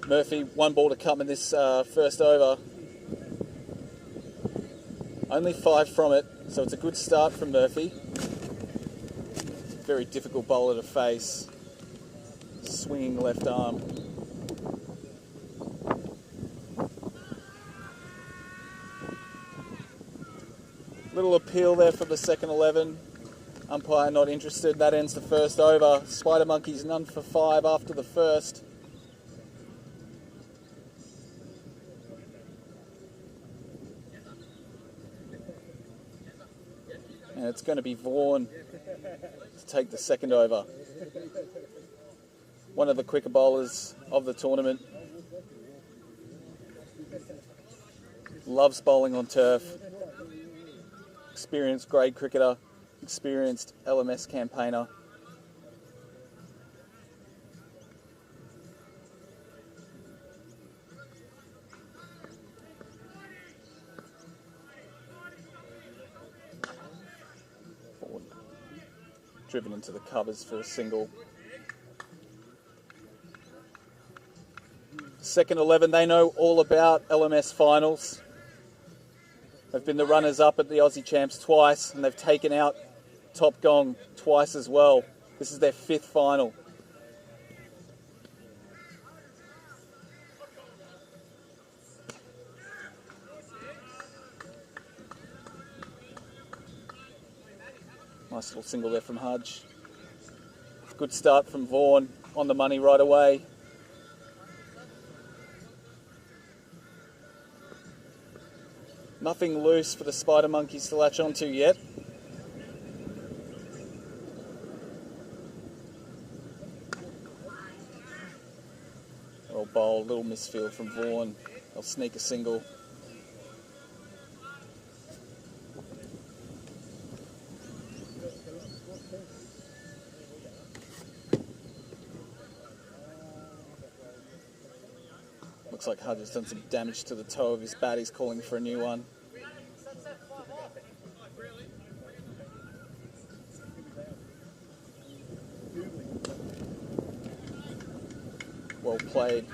Murphy, 1 ball to come in this first over. Only 5 from it, so it's a good start from Murphy. Very difficult bowler to face. Swinging left arm. Little appeal there from the second 11. Umpire not interested. That ends the first over. Spider Monkeys none for 5 after the first. And it's going to be Vaughan to take the second over. One of the quicker bowlers of the tournament. Loves bowling on turf. Experienced grade cricketer, experienced LMS campaigner. Forward. Driven into the covers for a single. Second 11, they know all about LMS finals. They've been the runners-up at the Aussie Champs twice, and they've taken out Top Gong twice as well. This is their 5th final. Nice little single there from Hudge. Good start from Vaughan, on the money right away. Nothing loose for the Spider Monkeys to latch onto yet. Well bowled, little misfield from Vaughan. They'll sneak a single. Looks like Hudge has done some damage to the toe of his bat. He's calling for a new one. Well played.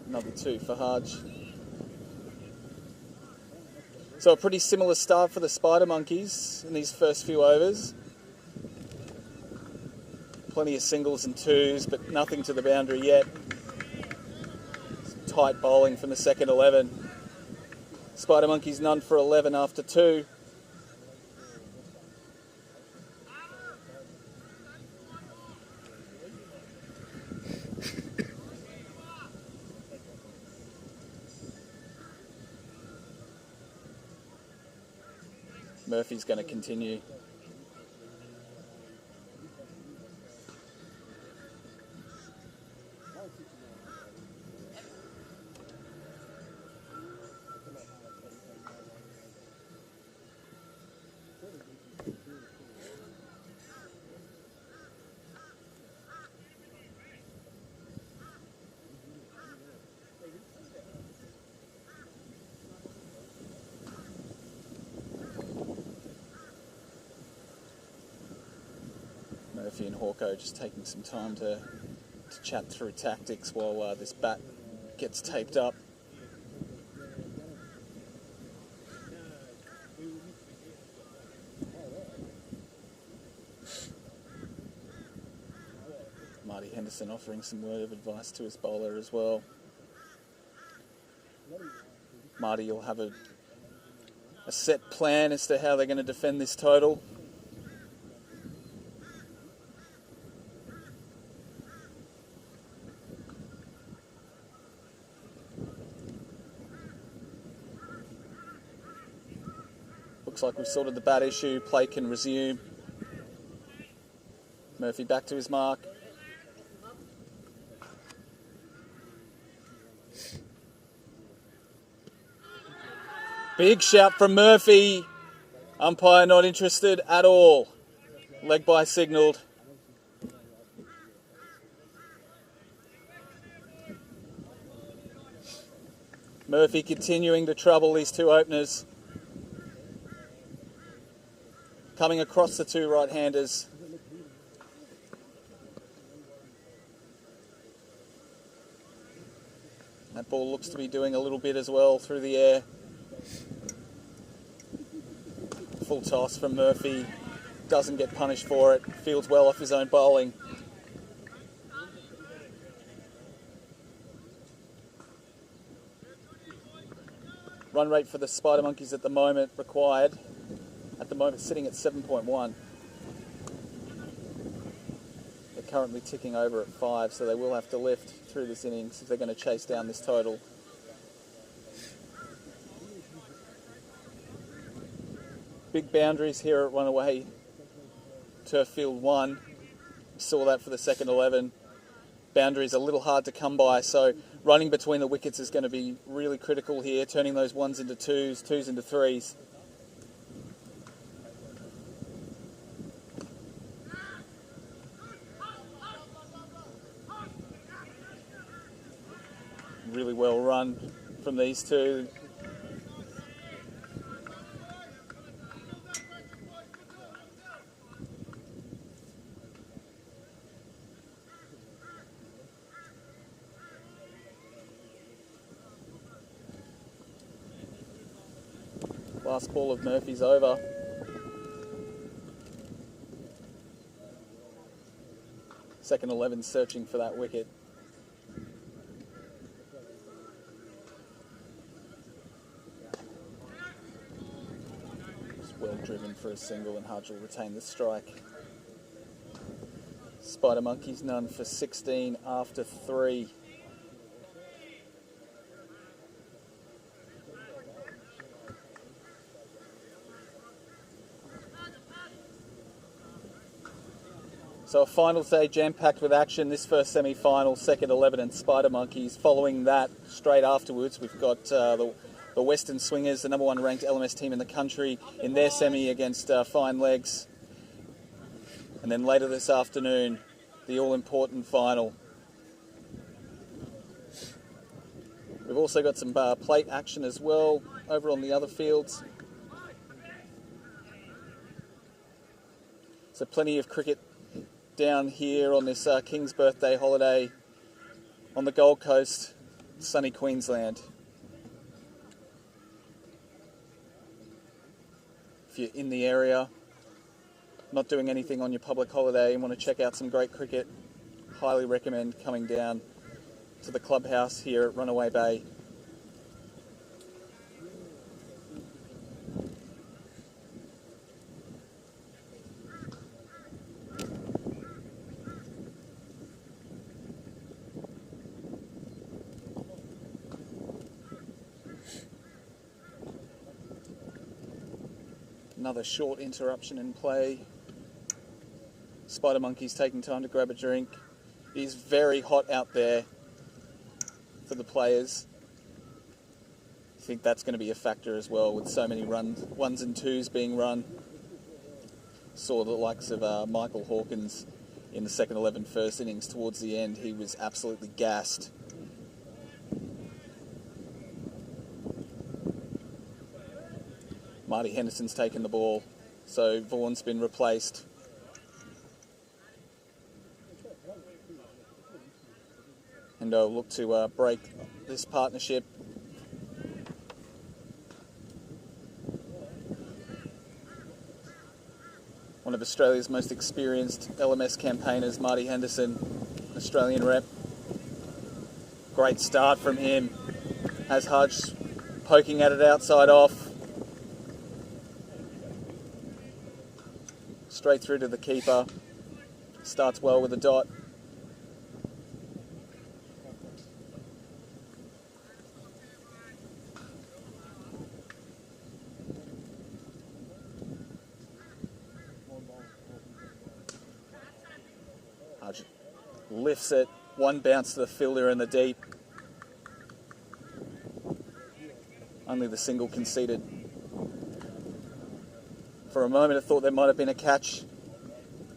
Another 2 for Hudge. So a pretty similar start for the Spider Monkeys in these first few overs. Plenty of singles and 2s, but nothing to the boundary yet. Some tight bowling from the second 11. Spider Monkeys none for 11 after 2. Murphy's going to continue. Murphy and Hawko just taking some time to chat through tactics while this bat gets taped up. Marty Henderson offering some word of advice to his bowler as well. Marty will have a set plan as to how they're going to defend this total. Looks like we've sorted the bat issue. Play can resume. Murphy back to his mark. Big shout from Murphy. Umpire not interested at all. Leg by signalled. Murphy continuing to trouble these two openers. Coming across the two right-handers. That ball looks to be doing a little bit as well through the air. Full toss from Murphy. Doesn't get punished for it. Fields well off his own bowling. Run rate for the Spider Monkeys at the moment required. At the moment sitting at 7.1. They're currently ticking over at 5, so they will have to lift through this innings if they're going to chase down this total. Big boundaries here at Runaway Turf Field 1. Saw that for the second 11. Boundaries a little hard to come by, so running between the wickets is going to be really critical here, turning those 1s into 2s, 2s into 3s. Really well run from these two. Last ball of Murphy's over. Second 11 searching for that wicket. Well driven for a single, and Hudge will retain the strike. Spider Monkeys none for 16 after 3. So a final day jam-packed with action. This first semi-final, second 11 and Spider Monkeys. Following that, straight afterwards, we've got the the Western Swingers, the number 1 ranked LMS team in the country, in their semi against Fine Legs. And then later this afternoon, the all-important final. We've also got some plate action as well over on the other fields. So plenty of cricket down here on this King's birthday holiday on the Gold Coast, sunny Queensland. If you're in the area, not doing anything on your public holiday and want to check out some great cricket, highly recommend coming down to the clubhouse here at Runaway Bay. Another short interruption in play. Spider Monkey's taking time to grab a drink. It is very hot out there for the players. I think that's going to be a factor as well, with so many ones and twos being run. Saw the likes of Michael Hawkins in the second 11 first innings towards the end. He was absolutely gassed. Marty Henderson's taken the ball, so Vaughan's been replaced. And they'll look to break this partnership. One of Australia's most experienced LMS campaigners, Marty Henderson, Australian rep. Great start from him. Has Hudge poking at it outside off. Straight through to the keeper. Starts well with a dot. Hudge lifts it. One bounce to the fielder in the deep. Only the single conceded. For a moment I thought there might have been a catch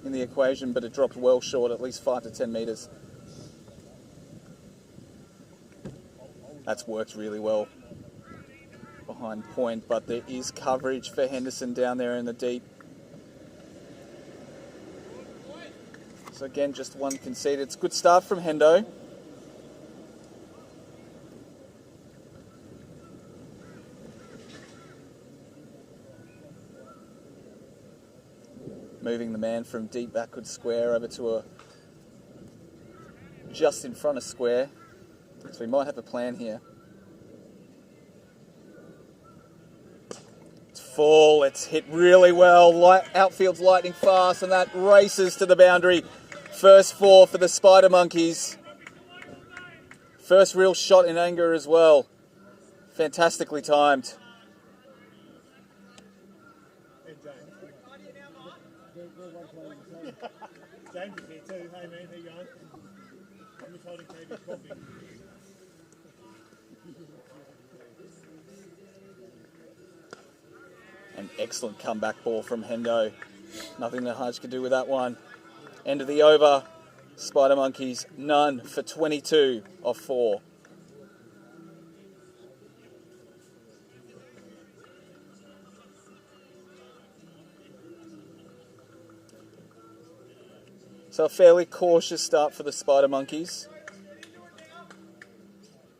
in the equation, but it dropped well short, at least 5 to 10 metres. That's worked really well behind point, but there is coverage for Henderson down there in the deep. So again, just one conceded. It's a good start from Hendo. Moving the man from deep backward square over to a just in front of square. So we might have a plan here. It's full, it's hit really well. Outfield's lightning fast, and that races to the boundary. First 4 for the Spider Monkeys. First real shot in anger as well. Fantastically timed. James is here too. Hey man, how you going? I'm just holding David's coffee. An excellent comeback ball from Hendo. Nothing that Hudge could do with that one. End of the over. Spider Monkeys, none for 22 of 4. So a fairly cautious start for the Spider Monkeys.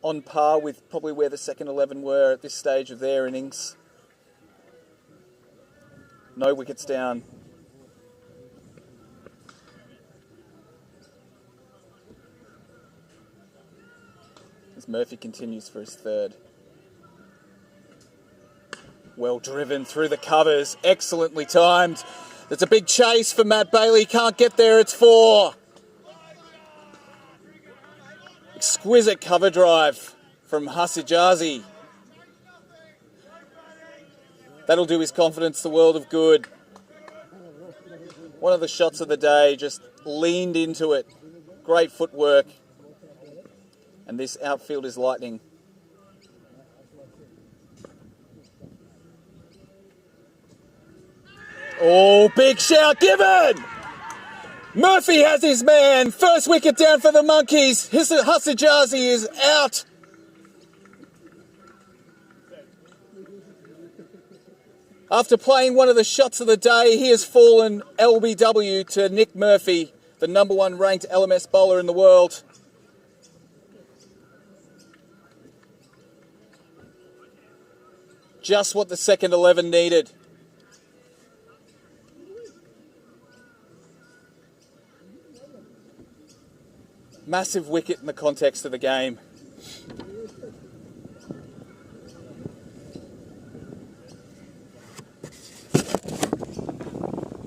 On par with probably where the second 11 were at this stage of their innings. No wickets down. As Murphy continues for his third. Well driven through the covers. Excellently timed. There's a big chase for Matt Bailey. Can't get there. It's 4. Exquisite cover drive from Hasijazi. That'll do his confidence the world of good. One of the shots of the day, just leaned into it. Great footwork. And this outfield is lightning. Oh, big shout given! Murphy has his man. First wicket down for the Monkeys. Hasajazi is out. After playing one of the shots of the day, he has fallen LBW to Nick Murphy, the number 1 ranked LMS bowler in the world. Just what the second 11 needed. Massive wicket in the context of the game.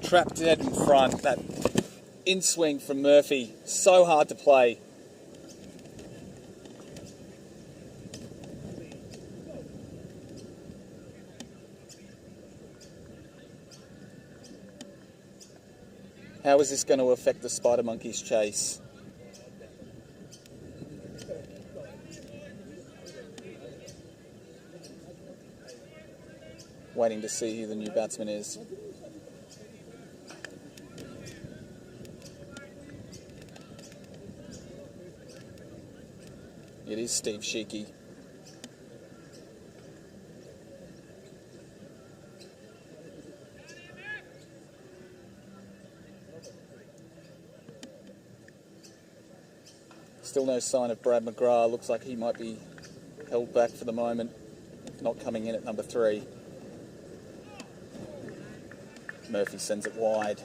Trapped dead in front. That in-swing from Murphy. So hard to play. How is this going to affect the Spider Monkeys' chase? Waiting to see who the new batsman is. It is Steve Sheeky. Still no sign of Brad McGrath. Looks like he might be held back for the moment, not coming in at number 3. Murphy sends it wide.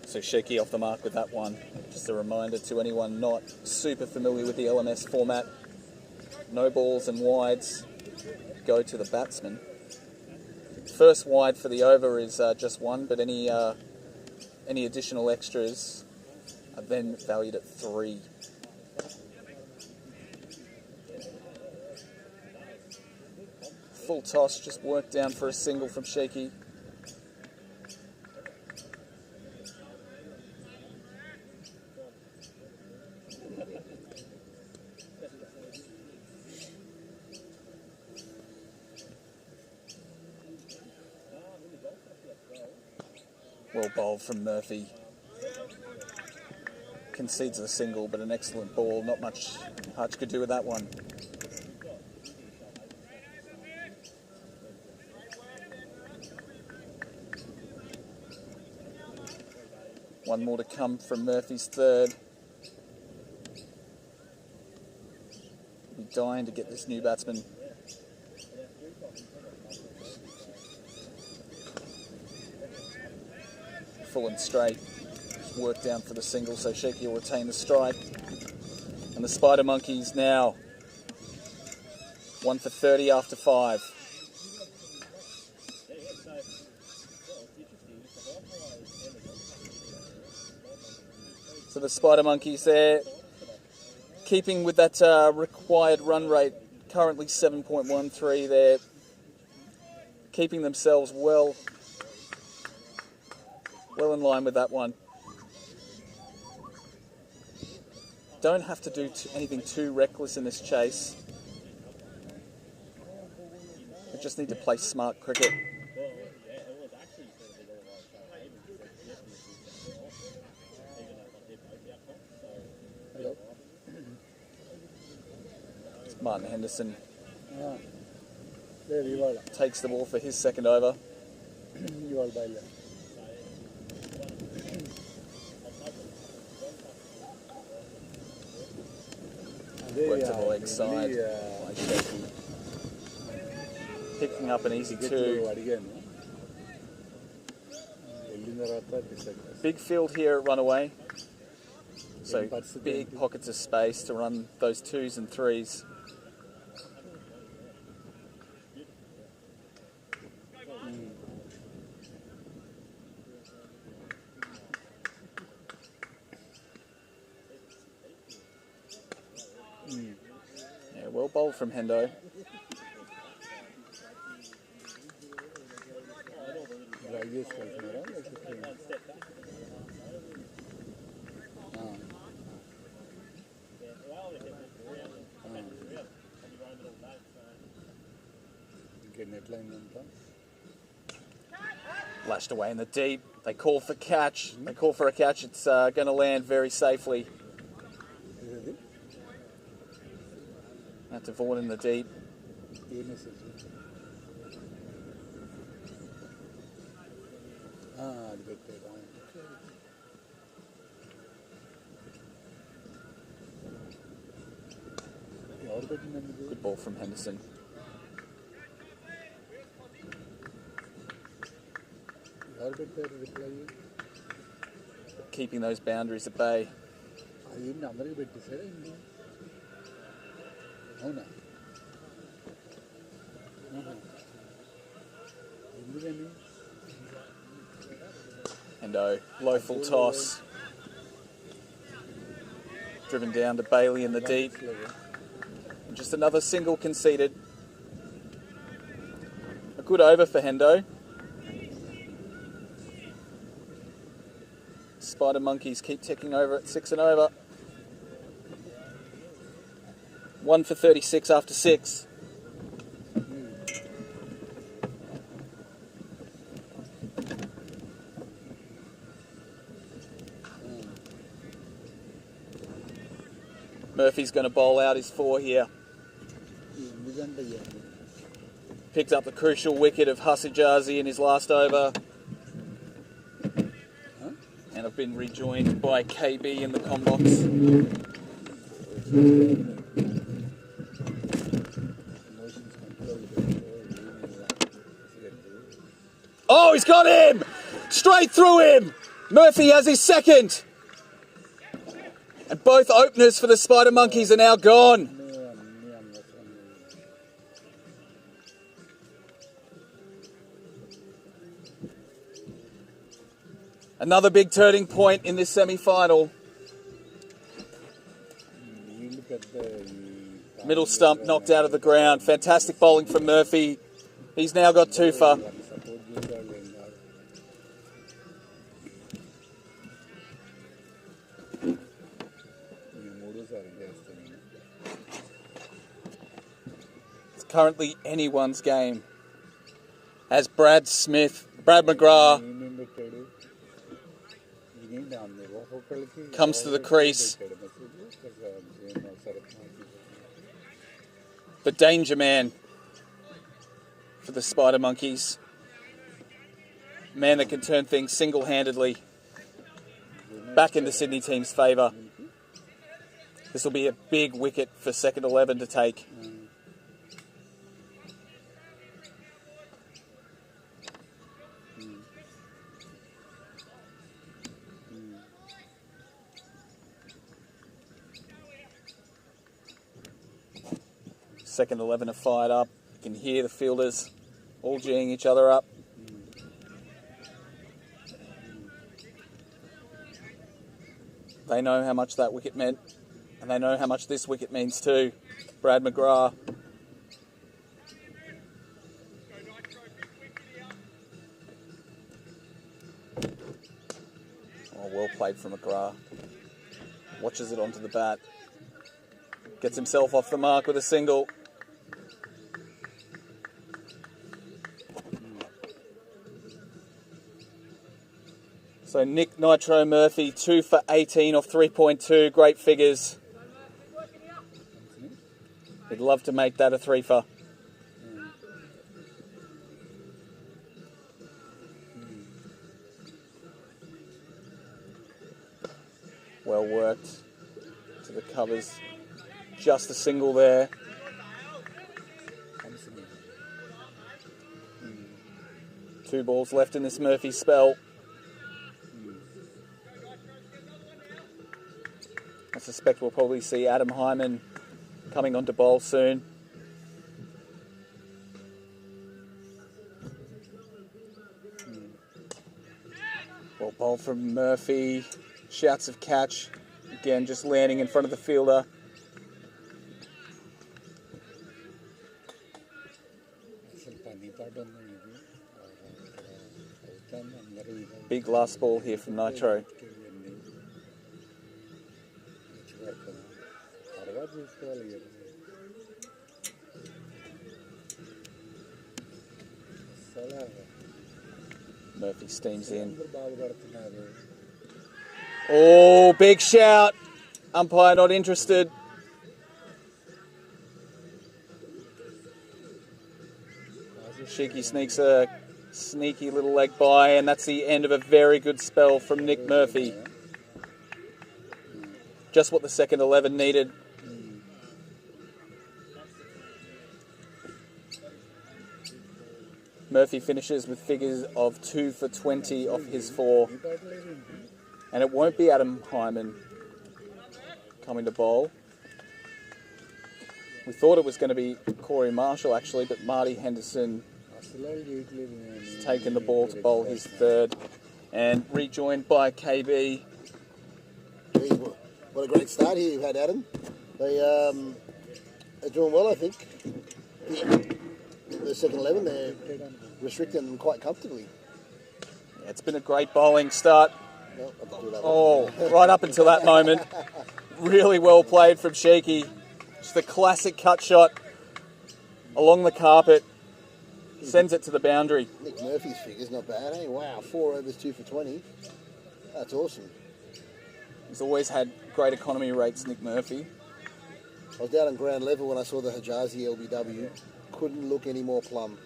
So Sheeky off the mark with that one. Just a reminder to anyone not super familiar with the LMS format. No balls and wides go to the batsman. First wide for the over is just 1, but any additional extras are then valued at 3. Full toss, just worked down for a single from Sheeky. Well bowled from Murphy. Concedes the single, but an excellent ball. Not much Hutch could do with that one. One more to come from Murphy's third. He'll be dying to get this new batsman. Full and straight. Work down for the single, so Sheeky will retain the strike. And the Spider Monkeys now 1 for 30 after 5. So the Spider Monkeys there, keeping with that required run rate, currently 7.13. They're keeping themselves well in line with that one. Don't have to do anything too reckless in this chase. They just need to play smart cricket. It's Martin Henderson takes the ball for his second over. Work to the leg side. Picking up an easy 2. Big field here at Runaway. So big pockets of space to run those 2s and 3s. Yeah, well bowled from Hendo. ఎట్లా అయిందంతా Lashed away in the deep. They call for catch. They call for a catch. It's going to land very safely. ఇది Out to Vaughan in the deep. A message అది పెట్టాడు ఎవరు పెట్టిందండి ఇది? Good ball from Henderson. ఎవరు పెట్టారు reply Keeping those boundaries at bay. అది ఏంటి అందరికి పెట్టేశారా ఏంటి అవునా ఆహా. ఎందుకని And low full toss. Driven down to Bailey in the deep. Just another single conceded. A good over for Hendo. Spider Monkeys keep ticking over at 6 and over. 1 for 36 after 6. Murphy's going to bowl out his 4 here. ఎందుకంటే ఇవన్నీ Picked up the crucial wicket of Hasijazi in his last over. And I've been rejoined by KB in the comm box. Emotions control Oh, he's got him! Straight through him! Murphy has his second. And both openers for the Spider Monkeys are now gone. అన్నీ అనవసరం Another big turning point in this semi-final. వీళ్ళు పెద్ద ఈ Middle stump knocked out of the ground. Fantastic bowling from Murphy. He's now got 2 for. Support చేసేవాళ్ళు ఏం కాదు నేను మూడోసారి చేస్తాను It's currently anyone's game. As Brad McGrath నేనేం పెట్టాడు ఇదేంటి అందరూ ఒక్కొక్కరికి Comes to the crease. పెట్టాడు మెసేజ్ ఒకసారి the danger man for the Spider Monkeys. Man that can turn things single-handedly back in the Sydney team's favour. This will be a big wicket for second 11 to take. Second 11 are fired up. You can hear the fielders all geeing each other up. They know how much that wicket meant, and they know how much this wicket means too. Brad McGrath. Oh, well played from McGrath. Watches it onto the bat. Gets himself off the mark with a single. So Nick Nitro Murphy, 2 for 18 off 3.2. Great figures. He'd love to make that a 3 for. Well worked to the covers. Just a single there. 2 balls left in this Murphy spell. I suspect we'll probably see Adam Hyman coming on to bowl soon. Well bowled from Murphy. Shouts of catch. Again, just landing in front of the fielder. అసలు పని పాట ఉంది ఇది అవుతాను అందరూ Big last ball here from Nitro. తర్వాత చూసుకోవాలి కదా Murphy steams in. అందరూ బాధపడుతున్నారు. Oh, big shout. Umpire not interested. Sheiky sneaks a sneaky little leg by, and that's the end of a very good spell from Nick Murphy. Just what the second 11 needed. Murphy finishes with figures of 2 for 20 off his 4. And it won't be Adam Hyman coming to bowl. We thought it was going to be Corey Marshall actually, but Marty Henderson అసలు చేయట్లేదు నేను. has taken the ball to bowl his third. And rejoined by KB. Gee, what a great start here you've had, Adam. They're doing well, I think. The second 11, they're restricting them quite comfortably. Yeah, it's been a great bowling start. No, I've got to do that Oh, right up until that moment. Really well played from Sheiky. Just a classic cut shot along the carpet. Sends it to the boundary. Nick Murphy's figure's not bad, eh? Wow, 4 overs, 2 for 20. That's awesome. He's always had great economy rates, Nick Murphy. I was down on ground level when I saw the Hijazi LBW. Couldn't look any more plumb.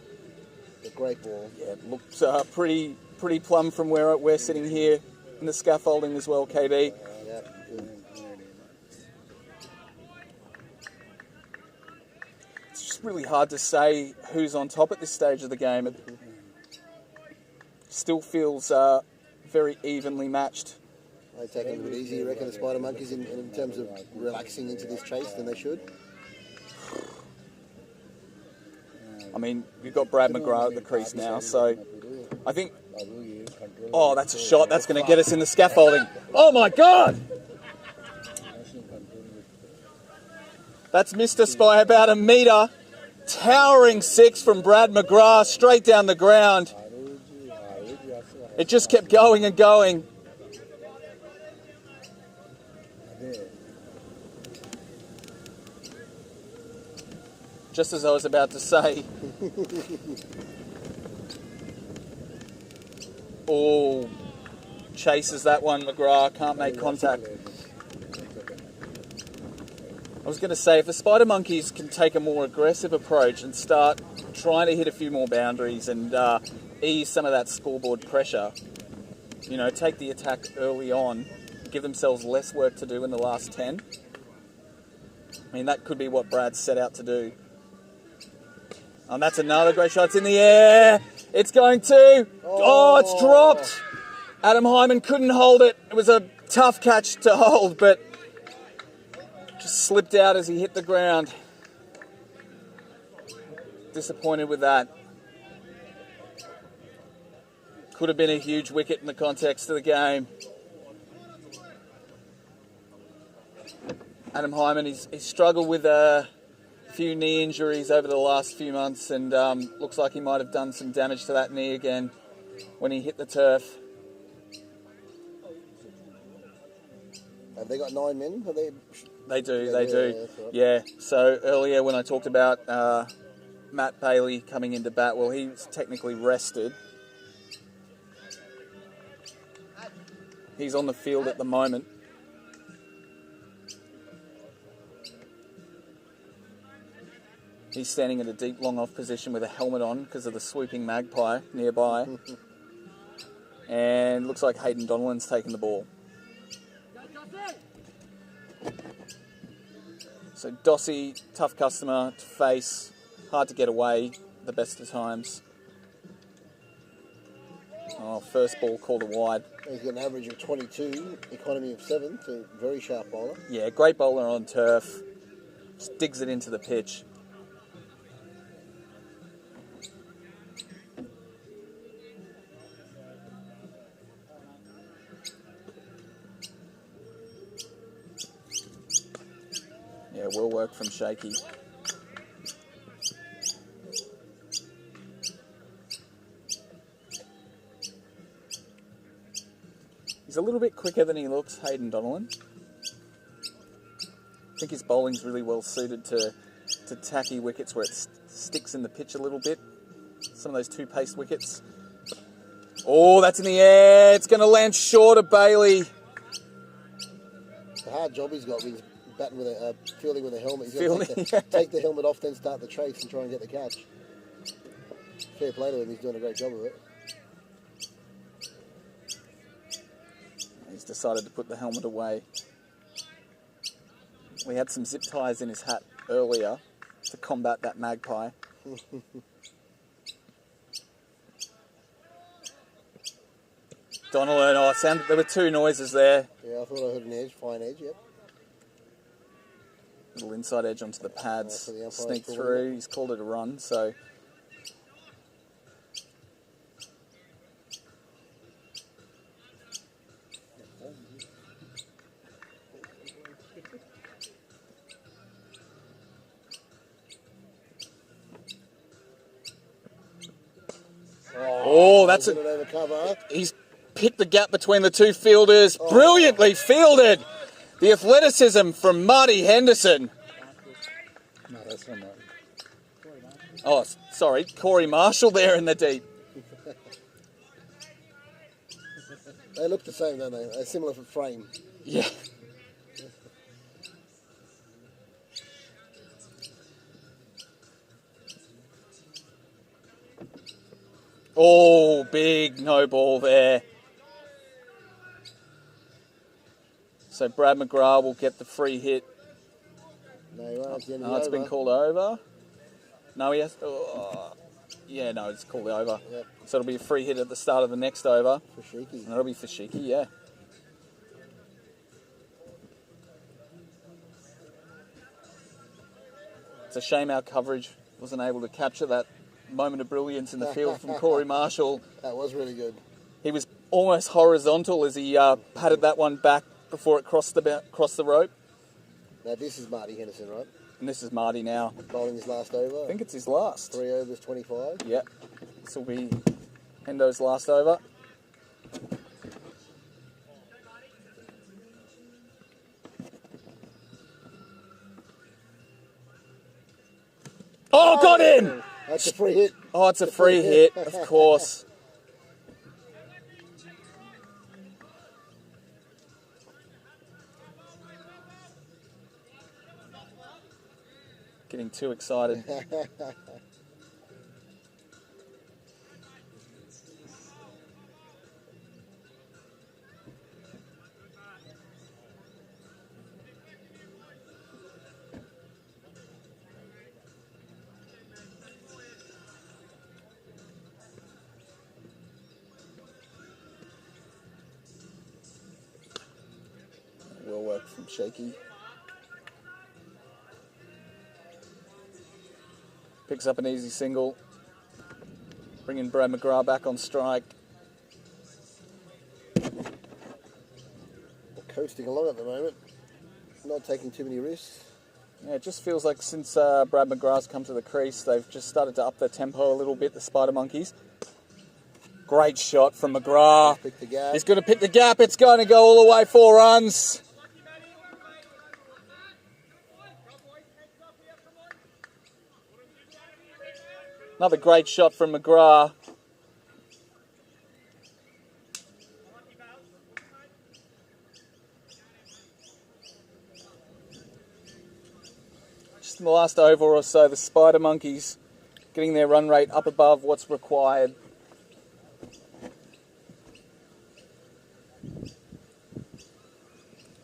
A great ball. Yeah, it looks pretty plumb from where we're sitting here in the scaffolding as well, KB. Yeah. It's just really hard to say who's on top at this stage of the game. It still feels very evenly matched. They take it a bit easy, you reckon, the Spider Monkeys, in terms of relaxing into this chase than they should? I mean, you've got Brad McGrath at the crease now, so I think... Oh, that's a shot. That's going to get us in the scaffolding. Oh, my God! That's Mr. Spy about a metre. Towering 6 from Brad McGrath straight down the ground. It just kept going and going. Just as I was about to say. Oh, chases that one, McGrath. Can't make contact. I was going to say, if the Spider Monkeys can take a more aggressive approach and start trying to hit a few more boundaries and ease some of that scoreboard pressure, you know, take the attack early on, give themselves less work to do in the last 10. I mean, that could be what Brad set out to do. And that's another great shot. It's in the air. It's going to. Oh, it's dropped. Adam Hyman couldn't hold it. It was a tough catch to hold, but just slipped out as he hit the ground. Disappointed with that. Could have been a huge wicket in the context of the game. Adam Hyman, he's struggled with a few knee injuries over the last few months, and looks like he might have done some damage to that knee again when he hit the turf. Have they got 9 men? Have they? They do. Yeah, Yeah. that's right. Yeah. So earlier when I talked about Matt Bailey coming into bat, well, he's technically rested. He's on the field at the moment. He's standing in a deep long off position with a helmet on because of the swooping magpie nearby. And looks like Hayden Donnellan's taking the ball. So Dossie, tough customer to face, hard to get away the best of times. Oh, first ball called a wide. He's got an average of 22, economy of 7, so very sharp bowler. Yeah, great bowler on turf. Just digs it into the pitch. Yeah, well worked from Sheiky. He's a little bit quicker than he looks, Hayden Donnellan. I think his bowling's really well suited to tacky wickets where it sticks in the pitch a little bit. some of those two-paced wickets. Oh, that's in the air. It's going to land short of Bailey. It's a hard job he's got with batting with a fielding with a helmet. He's Fielding, got to take the helmet off, then start the chase and try and get the catch. Fair play to him. He's doing a great job of it. He's decided to put the helmet away. We had some zip ties in his hat earlier to combat that magpie. Donnellan, there were two noises there. Yeah, I thought I heard an edge, fine edge, yep. Little inside edge onto the pads, So the umpire's sneak called through. He's called it a run, so... Oh, that's It over cover. He's picked the gap between the two fielders. Brilliantly fielded. The athleticism from Marty Henderson. No, that's not right. Oh, sorry, Corey Marshall there in the deep. They look the same, don't they? They're similar for frame. Yeah. Oh, big no ball there. So Brad McGrath will get the free hit. No, you won't. It's the end of Oh, the it's over. been called over. No, he has. Oh. Yeah, no, it's called over. Yep. So it'll be a free hit at the start of the next over. For Shiki. And that'll be for Shiki, yeah. It's a shame our coverage wasn't able to capture that moment of brilliance in the field from Corey Marshall. That was really good. He was almost horizontal as he patted that one back before it crossed the rope. Now this is Marty Henderson, right? And this is Marty now. Bowling his last over. I think it's his last. 3 overs, 25. Yeah. This will be Hendo's last over. Oh, got in! That's a free hit. Oh, it's a free hit, of course. Getting too excited. Well work from Shaky. Picks up an easy single. Bringing Brad McGrath back on strike. Coasting along at the moment. Not taking too many risks. Yeah, it just feels like since Brad McGrath's come to the crease, they've just started to up their tempo a little bit, the Spider Monkeys. Great shot from McGrath. Pick the gap. He's going to pick the gap. It's going to go all the way 4 runs. Another great shot from McGrath. Just in the last over or so, the Spider Monkeys getting their run rate up above what's required.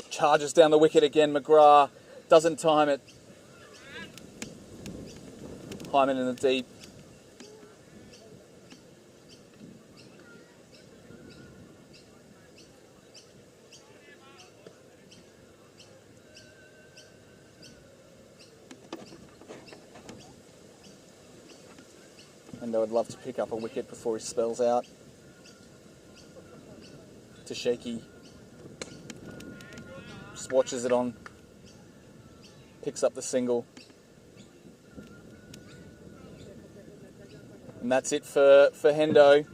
Charges down the wicket again. McGrath doesn't time it. Hyman in the deep. And I would love to pick up a wicket before he spells out. To Shaky. Just watches it on. Picks up the single. And that's it for Hendo.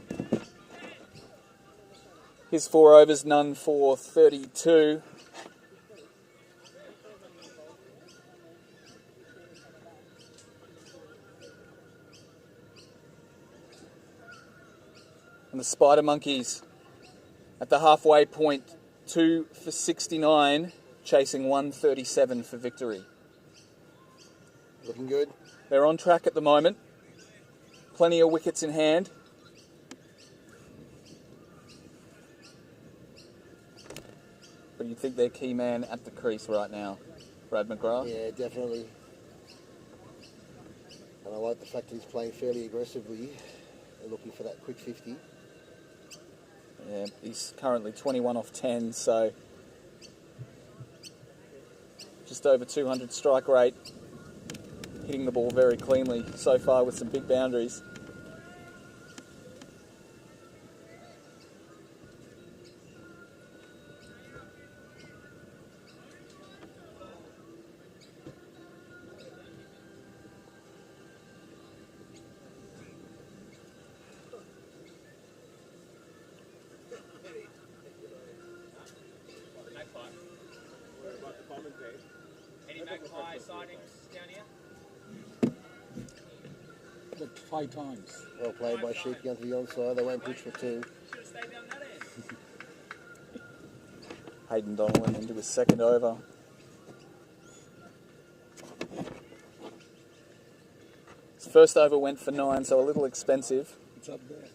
His 4 overs, none for 32. the Spider Monkeys at the halfway point, 2 for 69, chasing 137 for victory. Looking good. They're on track at the moment. Plenty of wickets in hand. But you think they're key man at the crease right now, Brad McGrath? Yeah, definitely. And I like the fact that he's playing fairly aggressively and looking for that quick 50. Yeah, he's currently 21 off 10, so just over 200 strike rate. Hitting the ball very cleanly so far with some big boundaries. Any magpie sightings down here? But 5 times. Well played by Sheepy onto the onside. They won't pitch for 2. Should have stayed down that end. Hayden Donnellan into his second over. His first over went for 9, so a little expensive. It's up there.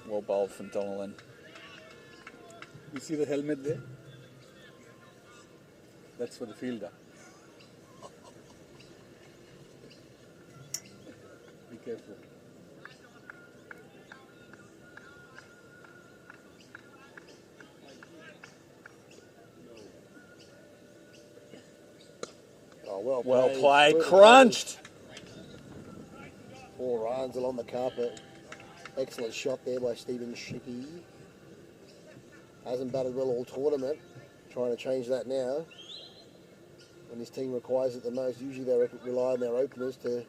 Well bowled from Donnellan. You see the helmet there? That's for the fielder. Be careful. Oh, well played. Well played, Good crunched. 4 runs along the carpet. Excellent shot there by Stephen Shippey. Hasn't batted well all tournament. Trying to change that now. When his team requires it the most, usually they rely on their openers to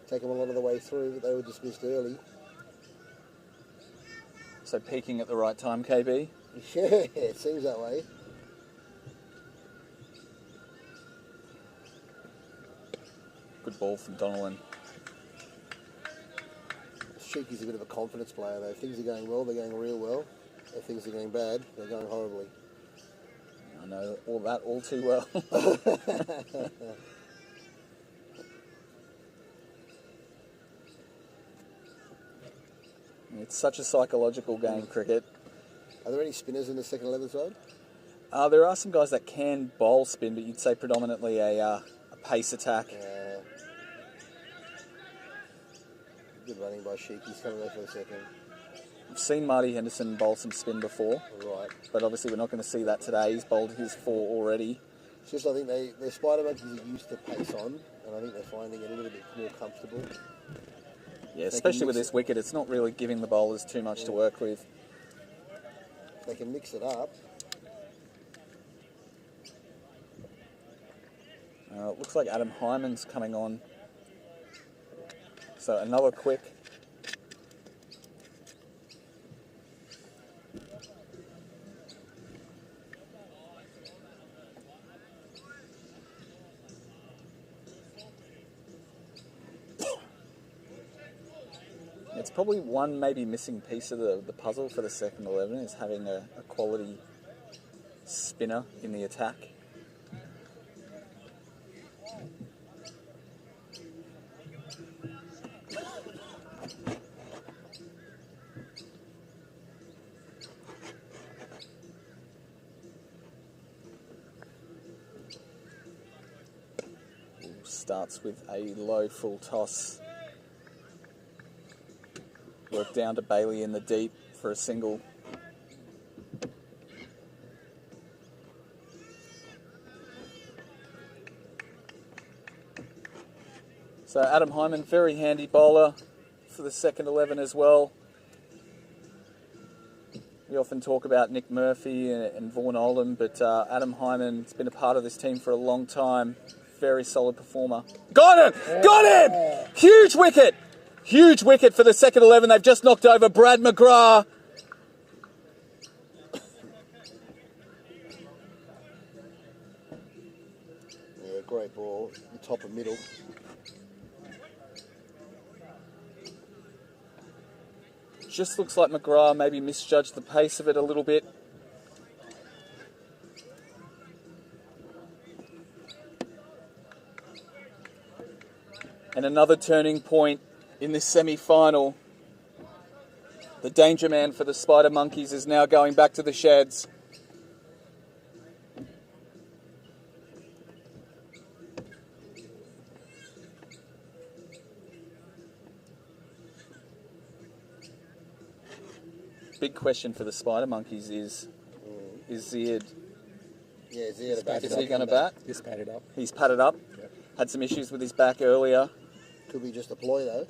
take them a lot of the way through, but they were dismissed early. So peaking at the right time, KB. Yeah, it seems that way. Good ball from Donnellan. Cheeky's a bit of a confidence player though. If things are going well, they're going real well. If things are going bad, they're going horribly. I know all that all too well. It's such a psychological game, cricket. Are there any spinners in the second 11 side? There are some guys that can bowl spin, but you'd say predominantly a pace attack. Good running by Sheik. He's coming there for a second. I've seen Marty Henderson bowl some spin before, Right. but obviously we're not going to see that today. He's bowled his 4 already. It's just I think the Spider Monkeys are used to pace on, and I think they're finding it a little bit more comfortable. Yeah, especially with this wicket, it's not really giving the bowlers too much to work with. They can mix it up. It looks like Adam Hyman's coming on. So another quick. It's probably one maybe missing piece of the puzzle for the second 11 is having a quality spinner in the attack. Starts with a low full toss. Work down to Bailey in the deep for a single. So Adam Hyman, very handy bowler for the second 11 as well. We often talk about Nick Murphy and Vaughan Oldham, but Adam Hyman's been a part of this team for a long time. Very solid performer. Got him! Got him! Huge wicket! Huge wicket for the second 11. They've just knocked over Brad McGrath. Great ball, the top and middle. Just looks like McGrath maybe misjudged the pace of it a little bit. And another turning point in this semi-final. The danger man for the Spider Monkeys is now going back to the sheds. Big question for the Spider Monkeys is Ziad. Yeah, Ziad about Is he going to bat? Just pat it up. He's padded up. Yep. Had some issues with his back earlier. Could be just a ploy though.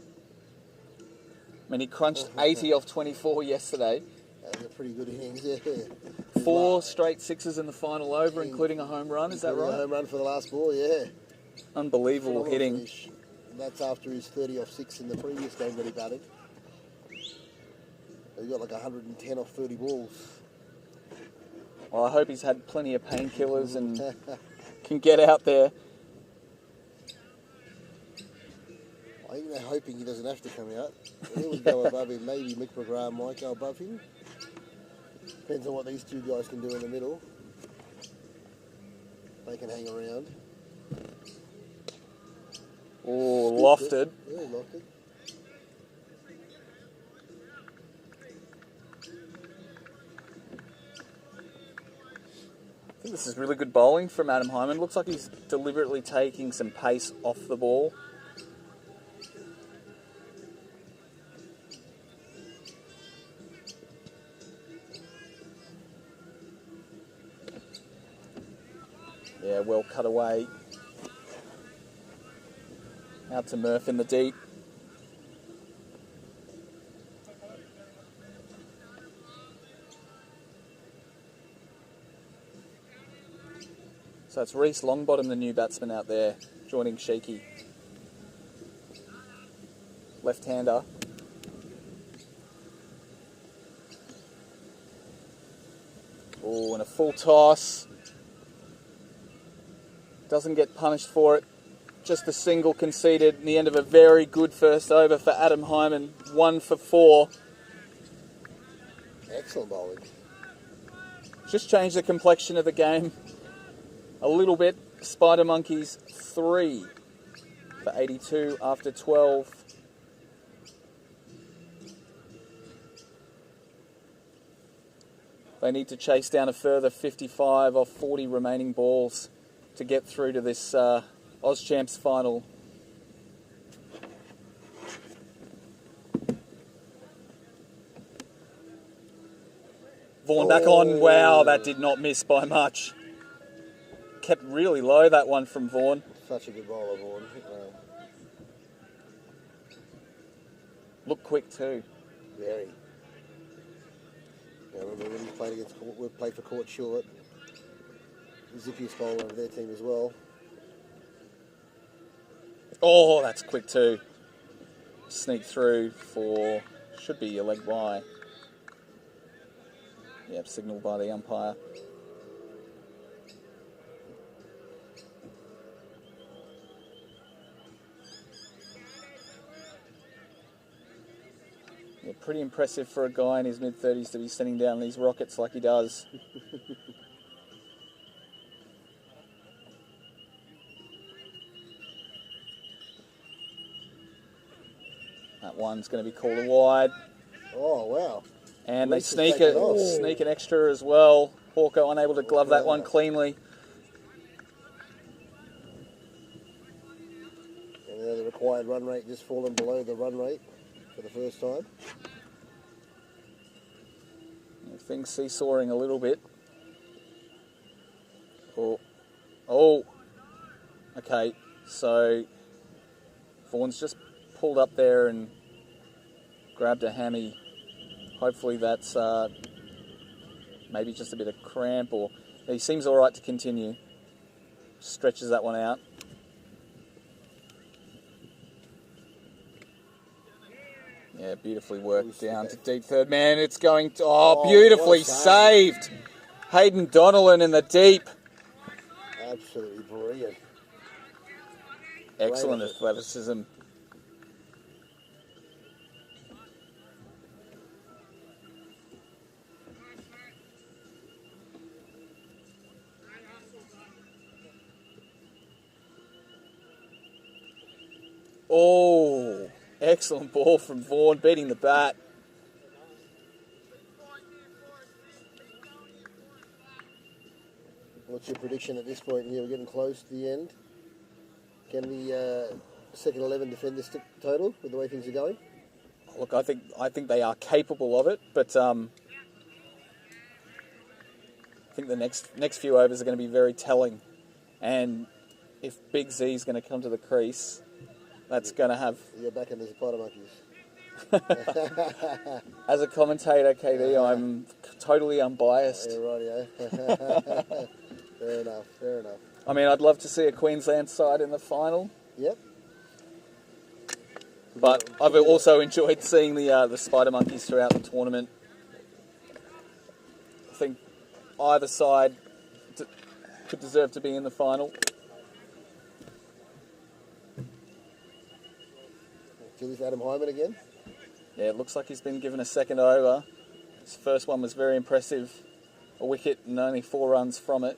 I mean, he crunched 80 off 24 yesterday. That was a pretty good innings. Yeah. 4 straight sixes in the final over, including a home run. Is that Including a right? home run for the last ball. Yeah. Unbelievable Phenomenal hitting. finish. And that's after his 30 off 6 in the previous game that he batted. He got like 110 off 30 balls. Well, I hope he's had plenty of painkillers and can get out there. I think they're hoping he doesn't have to come out. He would go above him. Maybe Mick McGrath might go above him. Depends on what these two guys can do in the middle. They can hang around. Oh, lofted. Yeah, lofted. I think this is really good bowling from Adam Hyman. Looks like he's deliberately taking some pace off the ball. Yeah, well cut away. Out to Murph in the deep. So it's Reece Longbottom, the new batsman out there, joining Sheeky. Left-hander. Oh, and a full toss. Doesn't get punished for it. Just a single conceded in the end of a very good first over for Adam Hyman. 1 for 4. Excellent bowling. Just changed the complexion of the game a little bit. Spider Monkeys 3 for 82 after 12. They need to chase down a further 55 off 40 remaining balls to get through to this Auschamps final. Vaughan back on. Wow, that did not miss by much. Kept really low, that one from Vaughan. Such a good bowler, Vaughan. Looked quick too. Very. Yeah, I remember when he played against we played for Court Short. Zippiest bowler of their team as well. Oh, that's quick too. Sneak through for, should be a leg bye. Yep, signalled by the umpire. Yeah, pretty impressive for a guy in his mid-30s to be sending down these rockets like he does. That one's going to be called a wide. Oh, wow. And they Reece has sneak taken it, it off. sneak an extra as well. Hawker unable to glove that one cleanly. And the required run rate just fallen below the run rate for the first time. Things seesawing a little bit. Oh. Okay, so Vaughan's just pulled up there and grabbed a hammy. Hopefully that's maybe just a bit of cramp, or he seems all right to continue. Stretches that one out. Yeah, beautifully worked down to deep third man. It's going to, beautifully what a save. saved. Hayden Donnellan in the deep. Absolutely brilliant. Excellent Great effort. athleticism. Oh, excellent ball from Vaughan, beating the bat. What's your prediction at this point here? We're getting close to the end. Can the second 11 defend this total with the way things are going? Look, I think they are capable of it, but I think the next few overs are going to be very telling. And if Big Z is going to come to the crease, that's going to have... You're back in the Spider Monkeys. As a commentator, KD, I'm totally unbiased. Yeah, right, yeah. Fair enough, fair enough. I mean, I'd love to see a Queensland side in the final, Yep. but I've also enjoyed seeing the Spider Monkeys throughout the tournament. I think either side could deserve to be in the final. Here's Adam Hyman again. Yeah, it looks like he's been given a second over. His first one was very impressive. A wicket and only 4 runs from it.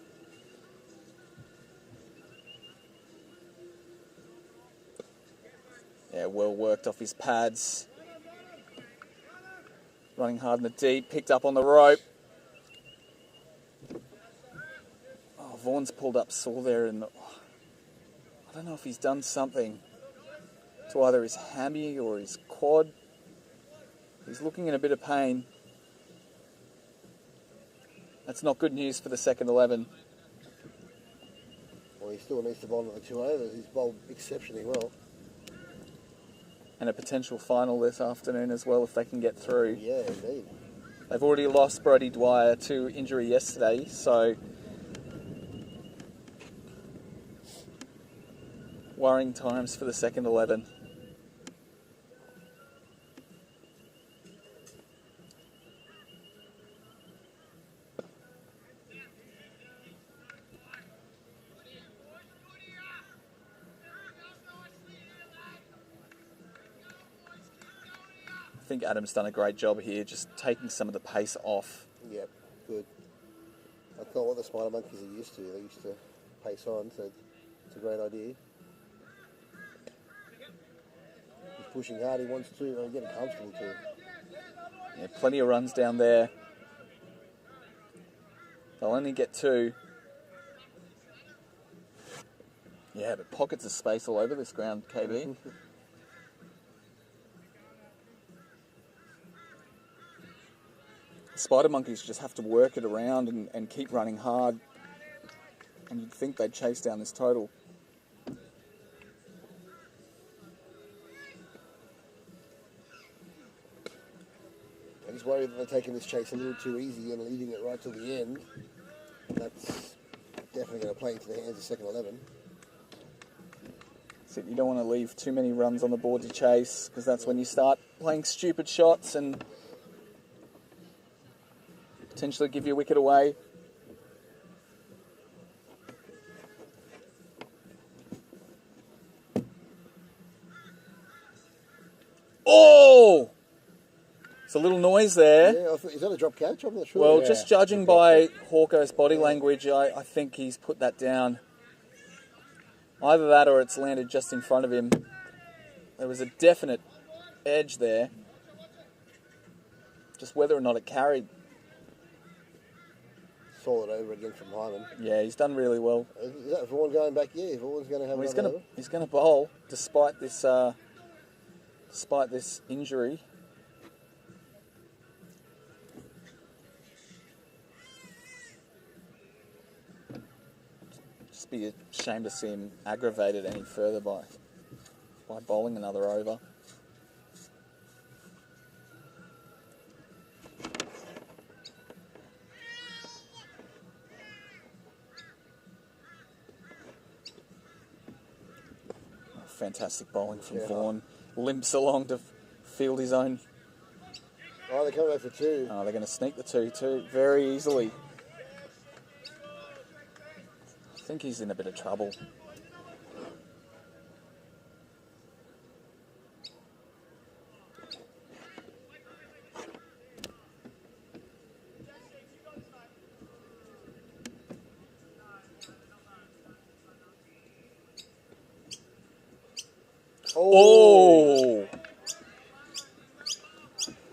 Yeah, well worked off his pads. Running hard in the deep, picked up on the rope. Oh, Vaughan's pulled up sore there. I don't know if he's done something to either his hammy or his quad. He's looking in a bit of pain. That's not good news for the second 11. Well, he still needs to bowl another 2 overs. He's bowled exceptionally well. And a potential final this afternoon as well if they can get through. Yeah, indeed. They've already lost Brodie Dwyer to injury yesterday, so worrying times for the second 11. I think Adam's done a great job here, just taking some of the pace off. Yep, good. That's not what the Spider Monkeys are used to. They used to pace on, so it's a great idea. He's pushing hard, he wants to, and getting comfortable too. Yeah, plenty of runs down there. They'll only get 2. Yeah, but pockets of space all over this ground, KB. Spider Monkeys just have to work it around and keep running hard. And you'd think they'd chase down this total. I just worry that they're taking this chase a little too easy and leaving it right till the end. That's definitely going to play into the hands of second 11. So you don't want to leave too many runs on the board to chase, because that's when you start playing stupid shots and potentially give your wicket away. Oh! It's a little noise there. Yeah, is that a drop catch? I'm not sure. Well, Yeah. just judging by Hawko's body language, I think he's put that down. Either that or it's landed just in front of him. There was a definite edge there. Just whether or not it carried. Saw it over again from Hyman. Yeah, he's done really well. Is that Vaughan going back? Yeah, Vaughan's going to have Well, another over. he's gonna bowl despite this injury. Just be a shame to see him aggravated any further by bowling another over. Fantastic bowling from Vaughan. Limps along to field his own. Oh, they're coming back for 2. Oh, they're going to sneak the 2 too, very easily. I think he's in a bit of trouble.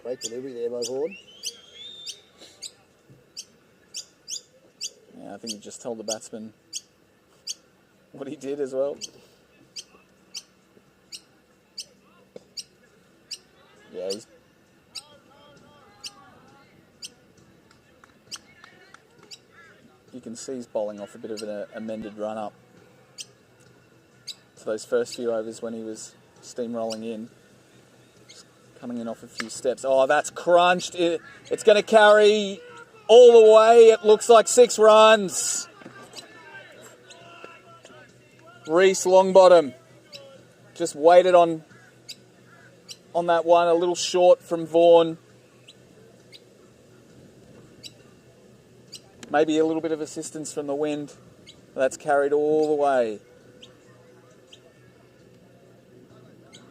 Great delivery there by Vaughan. Yeah, I think he just told the batsman what he did as well. Yeah, you can see he's bowling off a bit of an amended run-up to those first few overs when he was steamrolling in. Just coming in off a few steps. Oh, that's crunched. It's going to carry all the way. It looks like 6 runs. Reece Longbottom just waited on that one, a little short from Vaughan. Maybe a little bit of assistance from the wind. That's carried all the way.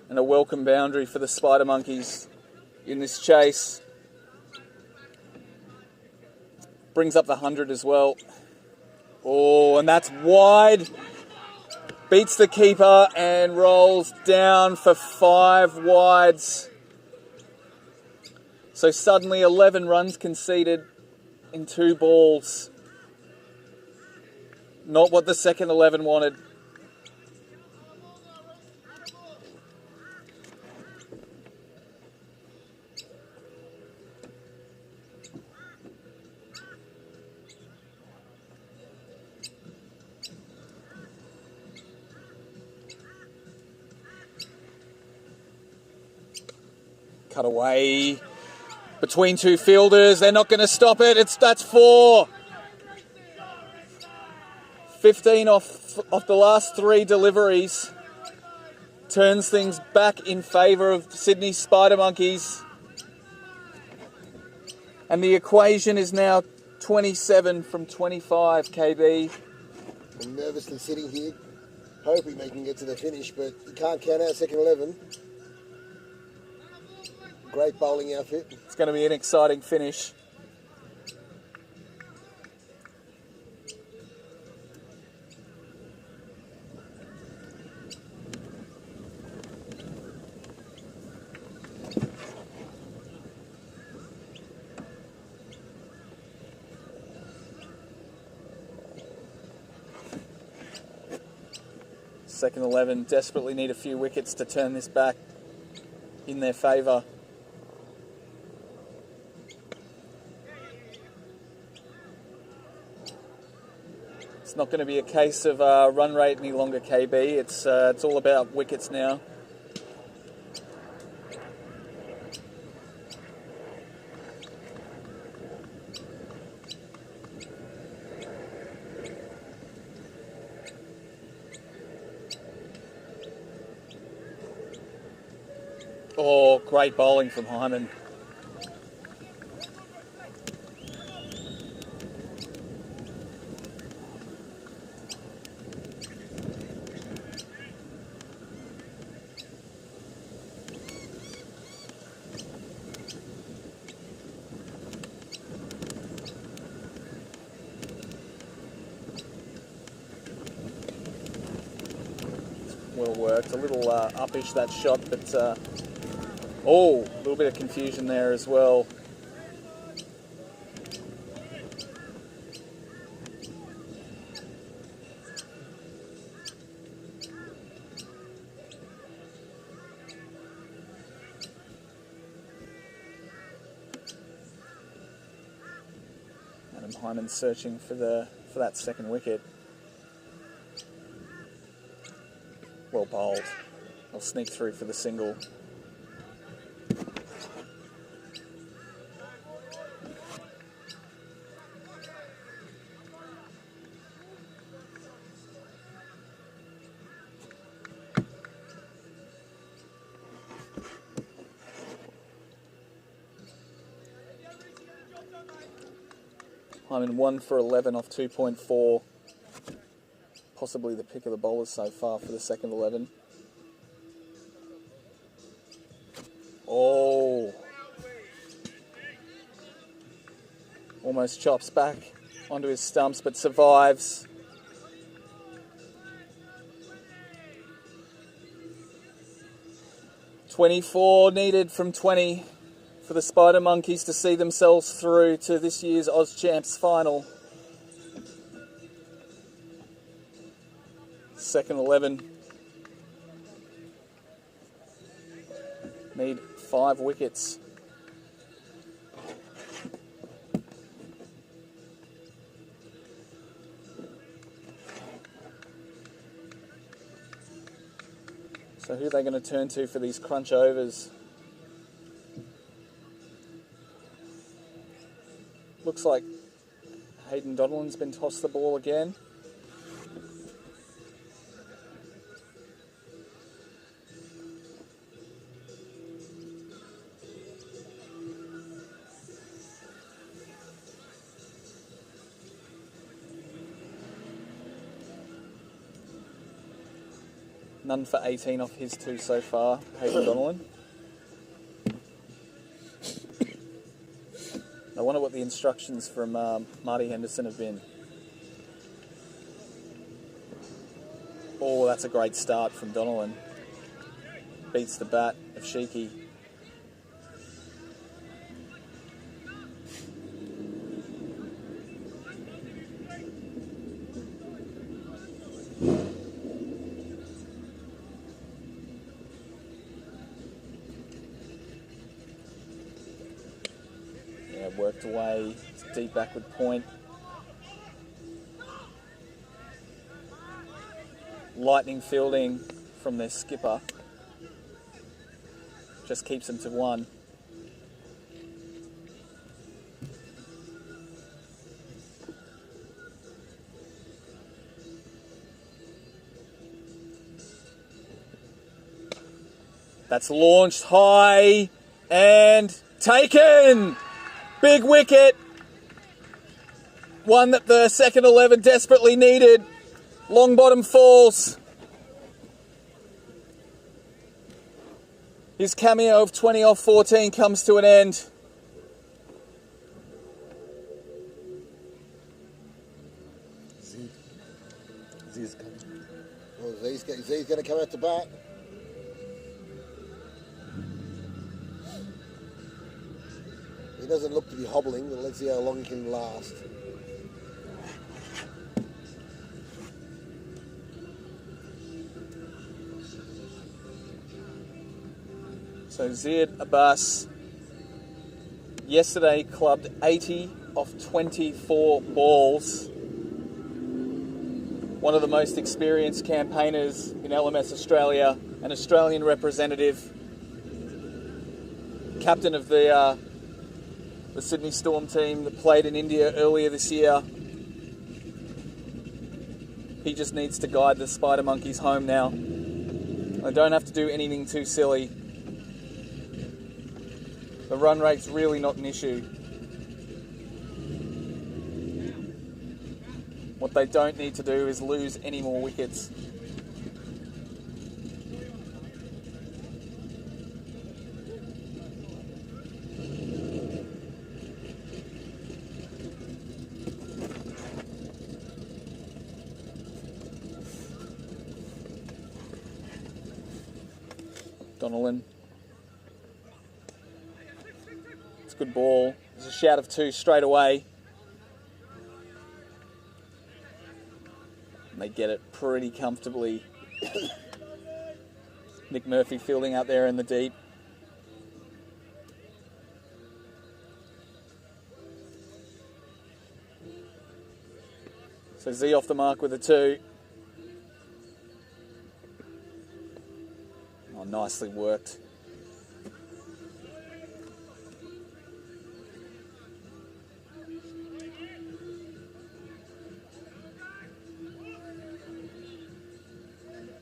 And a welcome boundary for the Spider Monkeys in this chase. Brings up the 100 as well. Oh, and that's wide. Beats the keeper and rolls down for 5 wides. So suddenly 11 runs conceded in 2 balls. Not what the second 11 wanted. Cut away between 2 fielders. They're not going to stop it. That's 4. 15 off the last 3 deliveries. Turns things back in favour of Sydney Spider Monkeys. And the equation is now 27 from 25, KB. I'm nervously sitting here, hoping they can get to the finish, but you can't count out second 11. Great bowling outfit. It's going to be an exciting finish. Second 11 desperately need a few wickets to turn this back in their favour. It's not going to be a case of run rate any longer, KB. It's all about wickets now. Oh, great bowling from Hyman. Well worked. A little uppish that shot, but oh, a little bit of confusion there as well. Adam Hyman searching for that second wicket. Well bowled. They'll sneak through for the single. Hyman 1 for 11 off 2.4. Possibly the pick of the bowlers so far for the second 11. Oh. Almost chops back onto his stumps, but survives. .24 needed from 20 for the Spider Monkeys to see themselves through to this year's Auschamps final. Second 11. Need 5 wickets. So who are they going to turn to for these crunch overs? Looks like Hayden Donnellan's been tossed the ball again. None for 18 off his 2 so far, Hayden Donnellan. I wonder what the instructions from Marty Henderson have been. Oh, that's a great start from Donnellan. Beats the bat of Sheeky. Worked away, deep backward point. Lightning fielding from their skipper. Just keeps them to 1. That's launched high and taken! Big wicket. One that the second 11 desperately needed. Long bottom falls. His cameo of 20 off 14 comes to an end. Z's coming. Well, Z's going to come out to bat. He doesn't look to be hobbling, but let's see how long he can last. So Ziyad Abbas yesterday clubbed 80 off 24 balls. One of the most experienced campaigners in LMS Australia, an Australian representative, captain of the Sydney Storm team that played in India earlier this year. He just needs to guide the Spider Monkeys home now. They don't have to do anything too silly. The run rate's really not an issue. What they don't need to do is lose any more wickets. Donnellan. It's a good ball. There's a shout of 2 straight away. And they get it pretty comfortably. Nick Murphy fielding out there in the deep. So Z off the mark with a 2. Oh, nicely worked.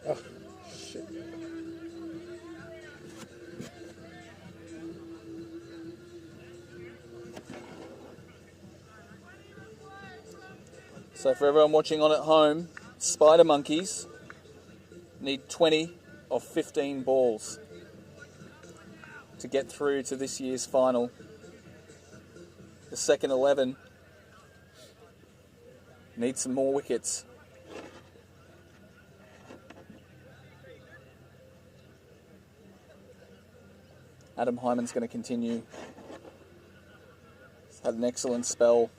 Oh, shit. So for everyone watching on at home, Spider Monkeys need 20 of 15 balls to get through to this year's final. The second 11 need some more wickets. Adam Hyman's going to continue. He's had an excellent spell.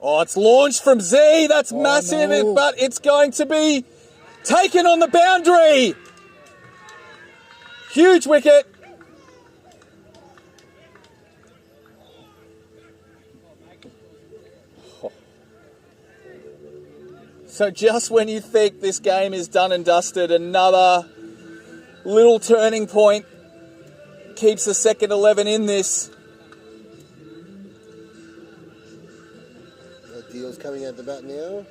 Oh, it's launched from Z. That's massive, no. but it's going to be taken on the boundary. Huge wicket. So just when you think this game is done and dusted, another little turning point keeps the second 11 in this. Deal's coming out the bat now.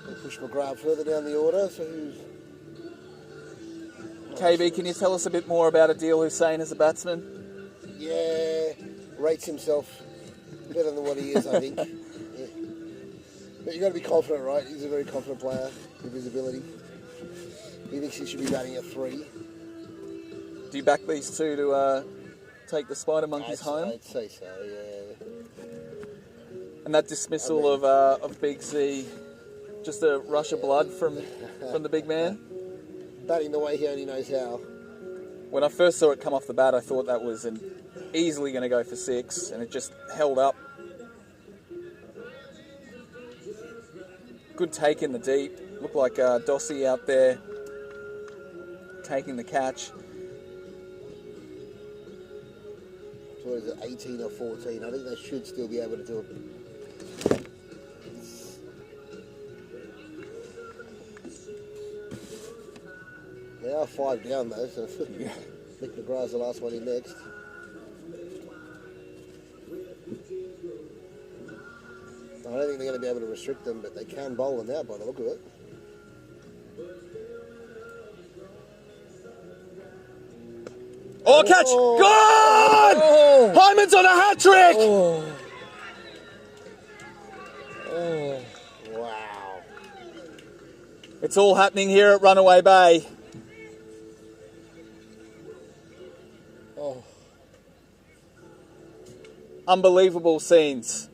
We'll push McGrath further down the order. So who's... KB, can you tell us a bit more about Adil Hussain as a batsman? Yeah, rates himself better than what he is, I think. Yeah. But you've got to be confident, right? He's a very confident player with his ability. He thinks he should be batting at 3. Do you back these two to take the Spider Monkeys home? I'd say so, yeah. And that dismissal of Big Z, just a rush of blood from the big man? Batting the way he only knows how. When I first saw it come off the bat, I thought that was easily going to go for 6, and it just held up. Good take in the deep. Looked like Dossie out there taking the catch. So what is it, 18 or 14? I think they should still be able to do it. They are 5 down though, so Mick McGrath's the last one in next. I don't think they're going to be able to restrict them, but they can bowl them out by the look of it. Oh, catch! Gone! Oh. Hyman's on a hat-trick! Wow. It's all happening here at Runaway Bay. Oh. Unbelievable scenes.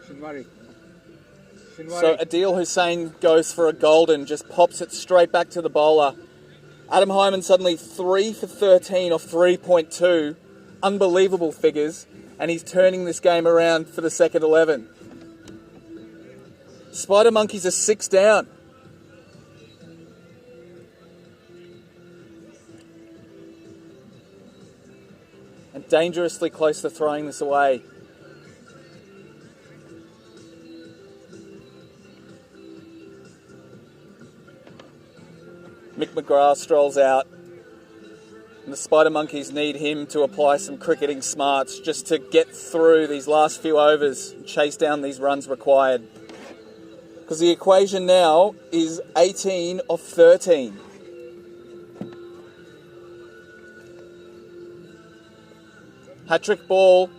Shinwari. So Adil Hussain goes for a golden, just pops it straight back to the bowler. Adam Hyman suddenly 3 for 13 off 3.2. Unbelievable figures. And he's turning this game around for the second 11. Spider Monkeys are 6 down. And dangerously close to throwing this away. Mick McGrath strolls out, and the Spider Monkeys need him to apply some cricketing smarts just to get through these last few overs and chase down these runs required. Because the equation now is 18 of 13. Hat-trick ball.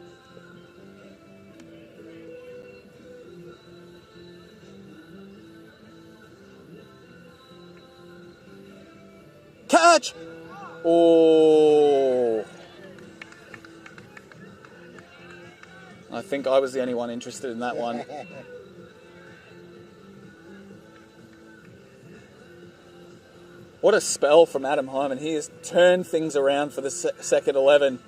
Catch! Oh. I think I was the only one interested in that one. What a spell from Adam Hyman. He has turned things around for the second 11.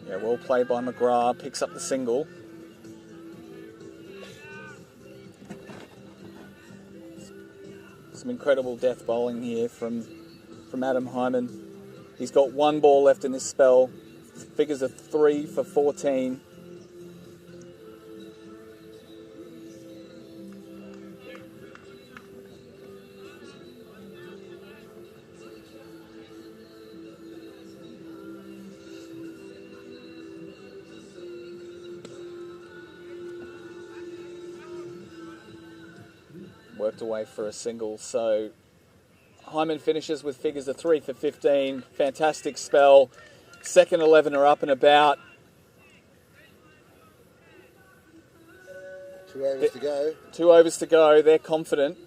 Yeah, well played by McGrath, picks up the single. Some incredible death bowling here from Adam Hyman. He's got 1 ball left in this spell. Figures of 3 for 14. worked away for a single. So Hyman finishes with figures of 3 for 15. Fantastic spell. Second 11 are up and about. 2 overs to go. 2 overs to go. They're confident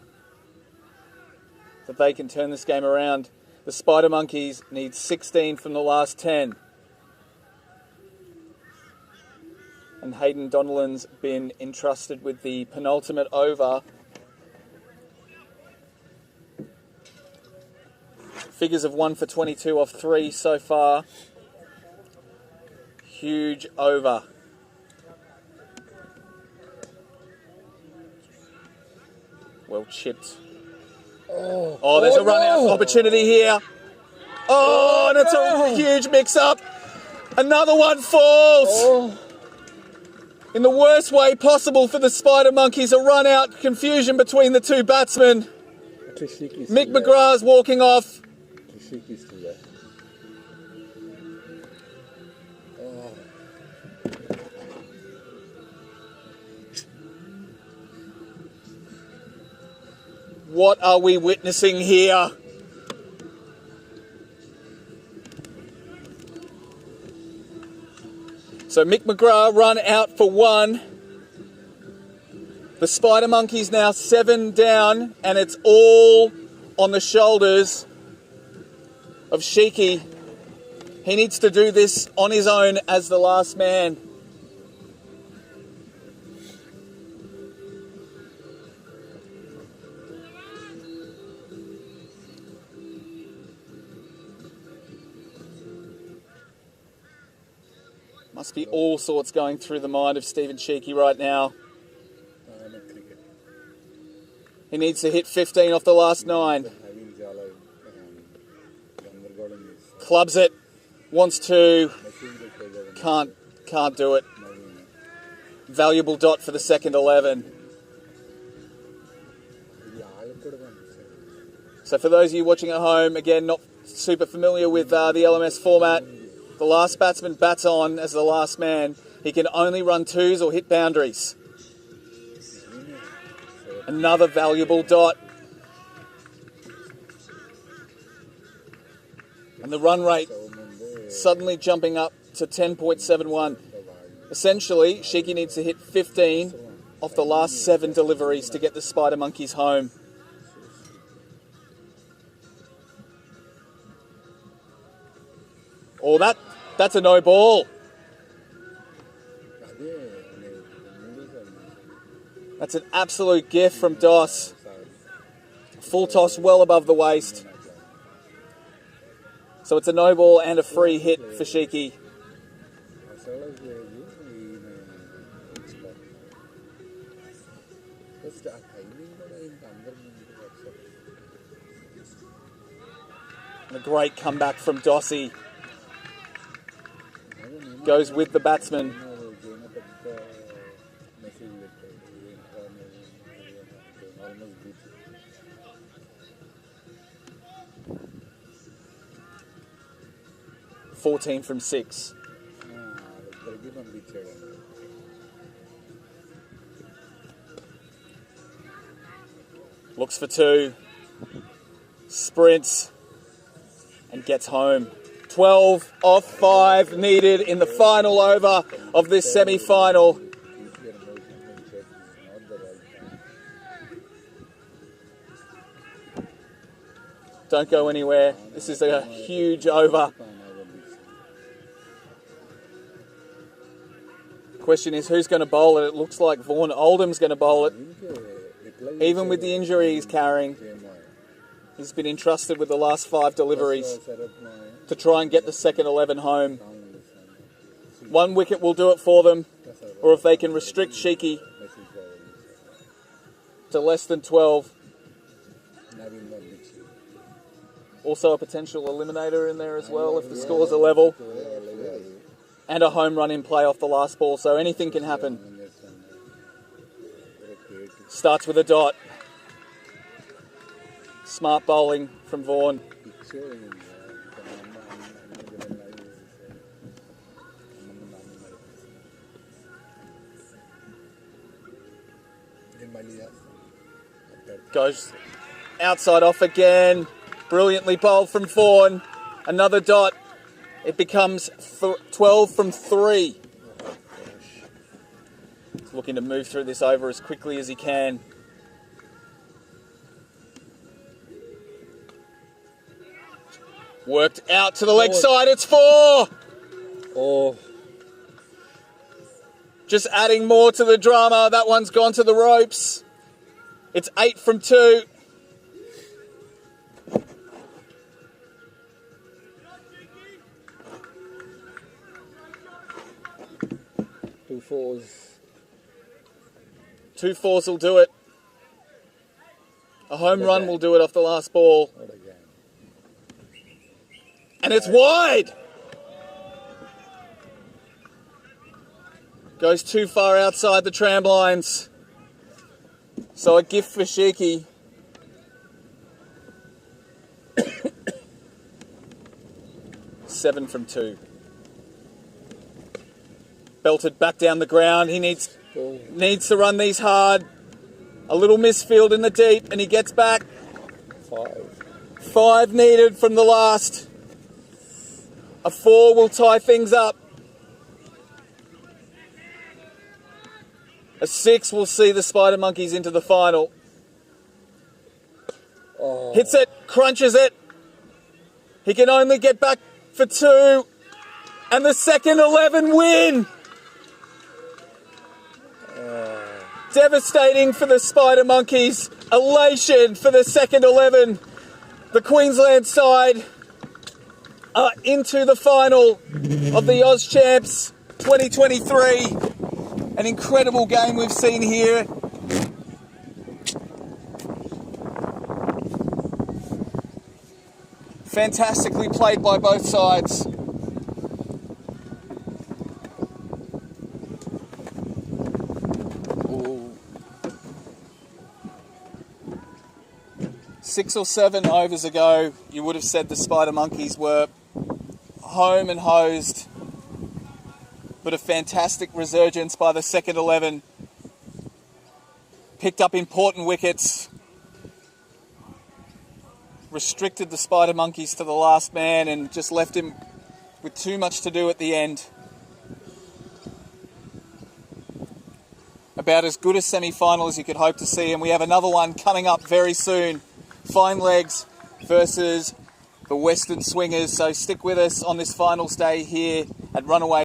that they can turn this game around. The Spider Monkeys need 16 from the last 10. And Hayden Donnellan's been entrusted with the penultimate over. Figures of 1 for 22 off 3 so far. Huge over. Well chipped. Oh, there's a run-out opportunity here. Oh, and it's a huge mix-up. Another one falls. In the worst way possible for the Spider Monkeys, a run-out confusion between the two batsmen. Mick McGrath's walking off. What are we witnessing here? So Mick McGrath run out for 1. The Spider Monkeys now 7 down, and it's all on the shoulders of Sheiky. He needs to do this on his own as the last man. Must be all sorts going through the mind of Stephen Sheiky right now. He needs to hit 15 off the last 9. Clubs it. Wants to. Can't do it. Valuable dot for the second 11. So for those of you watching at home, again, not super familiar with the LMS format, the last batsman bats on as the last man. He can only run 2s or hit boundaries. Another valuable dot. And the run rate suddenly jumping up to 10.71. Essentially, Sheiky needs to hit 15 off the last 7 deliveries to get the Spider Monkeys home. Oh, that's a no ball. That's an absolute gift from Doss. Full toss well above the waist. So it's a no ball and a free hit for Sheiky. And a great comeback from Dossie. Goes with the batsman. $14 from 6. Looks for 2. Sprints. And gets home. 12 off 5 needed in the final over of this semi-final. Don't go anywhere. This is a huge over. Question is, who's going to bowl it? It looks like Vaughan Oldham's going to bowl it. Even with the injury he's carrying, he's been entrusted with the last 5 deliveries to try and get the second 11 home. 1 wicket will do it for them, or if they can restrict Sheiky to less than 12. Also a potential eliminator in there as well if the scores are level. And a home run in play off the last ball, so anything can happen. Starts with a dot. Smart bowling from Vaughan. Goes outside off again. Brilliantly bowled from Vaughan. Another dot. It becomes 12 from 3. He's looking to move through this over as quickly as he can. Worked out to the leg side. It's 4. Oh, Just adding more to the drama. That one's gone to the ropes. It's 8 from 2. two fours. 2 fours will do it. A home run will do it off the last ball. What a game. And it's wide! Goes too far outside the tram lines. So a gift for Sheiky. Seven from 2. Belted back down the ground. He needs to run these hard. A little misfield in the deep, and he gets back. 5 needed from the last. A 4 will tie things up. A 6 will see the Spider Monkeys into the final. Hits it, crunches it. He can only get back for 2. And the second 11 win. Devastating for the Spider Monkeys. Elation for the second 11. The Queensland side are into the final of the Oz Champs 2023. An incredible game we've seen here. Fantastically played by both sides. Ooh. 6 or 7 overs ago, you would have said the Spider Monkeys were home and hosed. But a fantastic resurgence by the second 11. Picked up important wickets. Restricted the Spider Monkeys to the last man and just left him with too much to do at the end. About as good a semi-final as you could hope to see, and we have another one coming up very soon. Fine Legs versus the Western Swingers. So stick with us on this finals day here at Runaway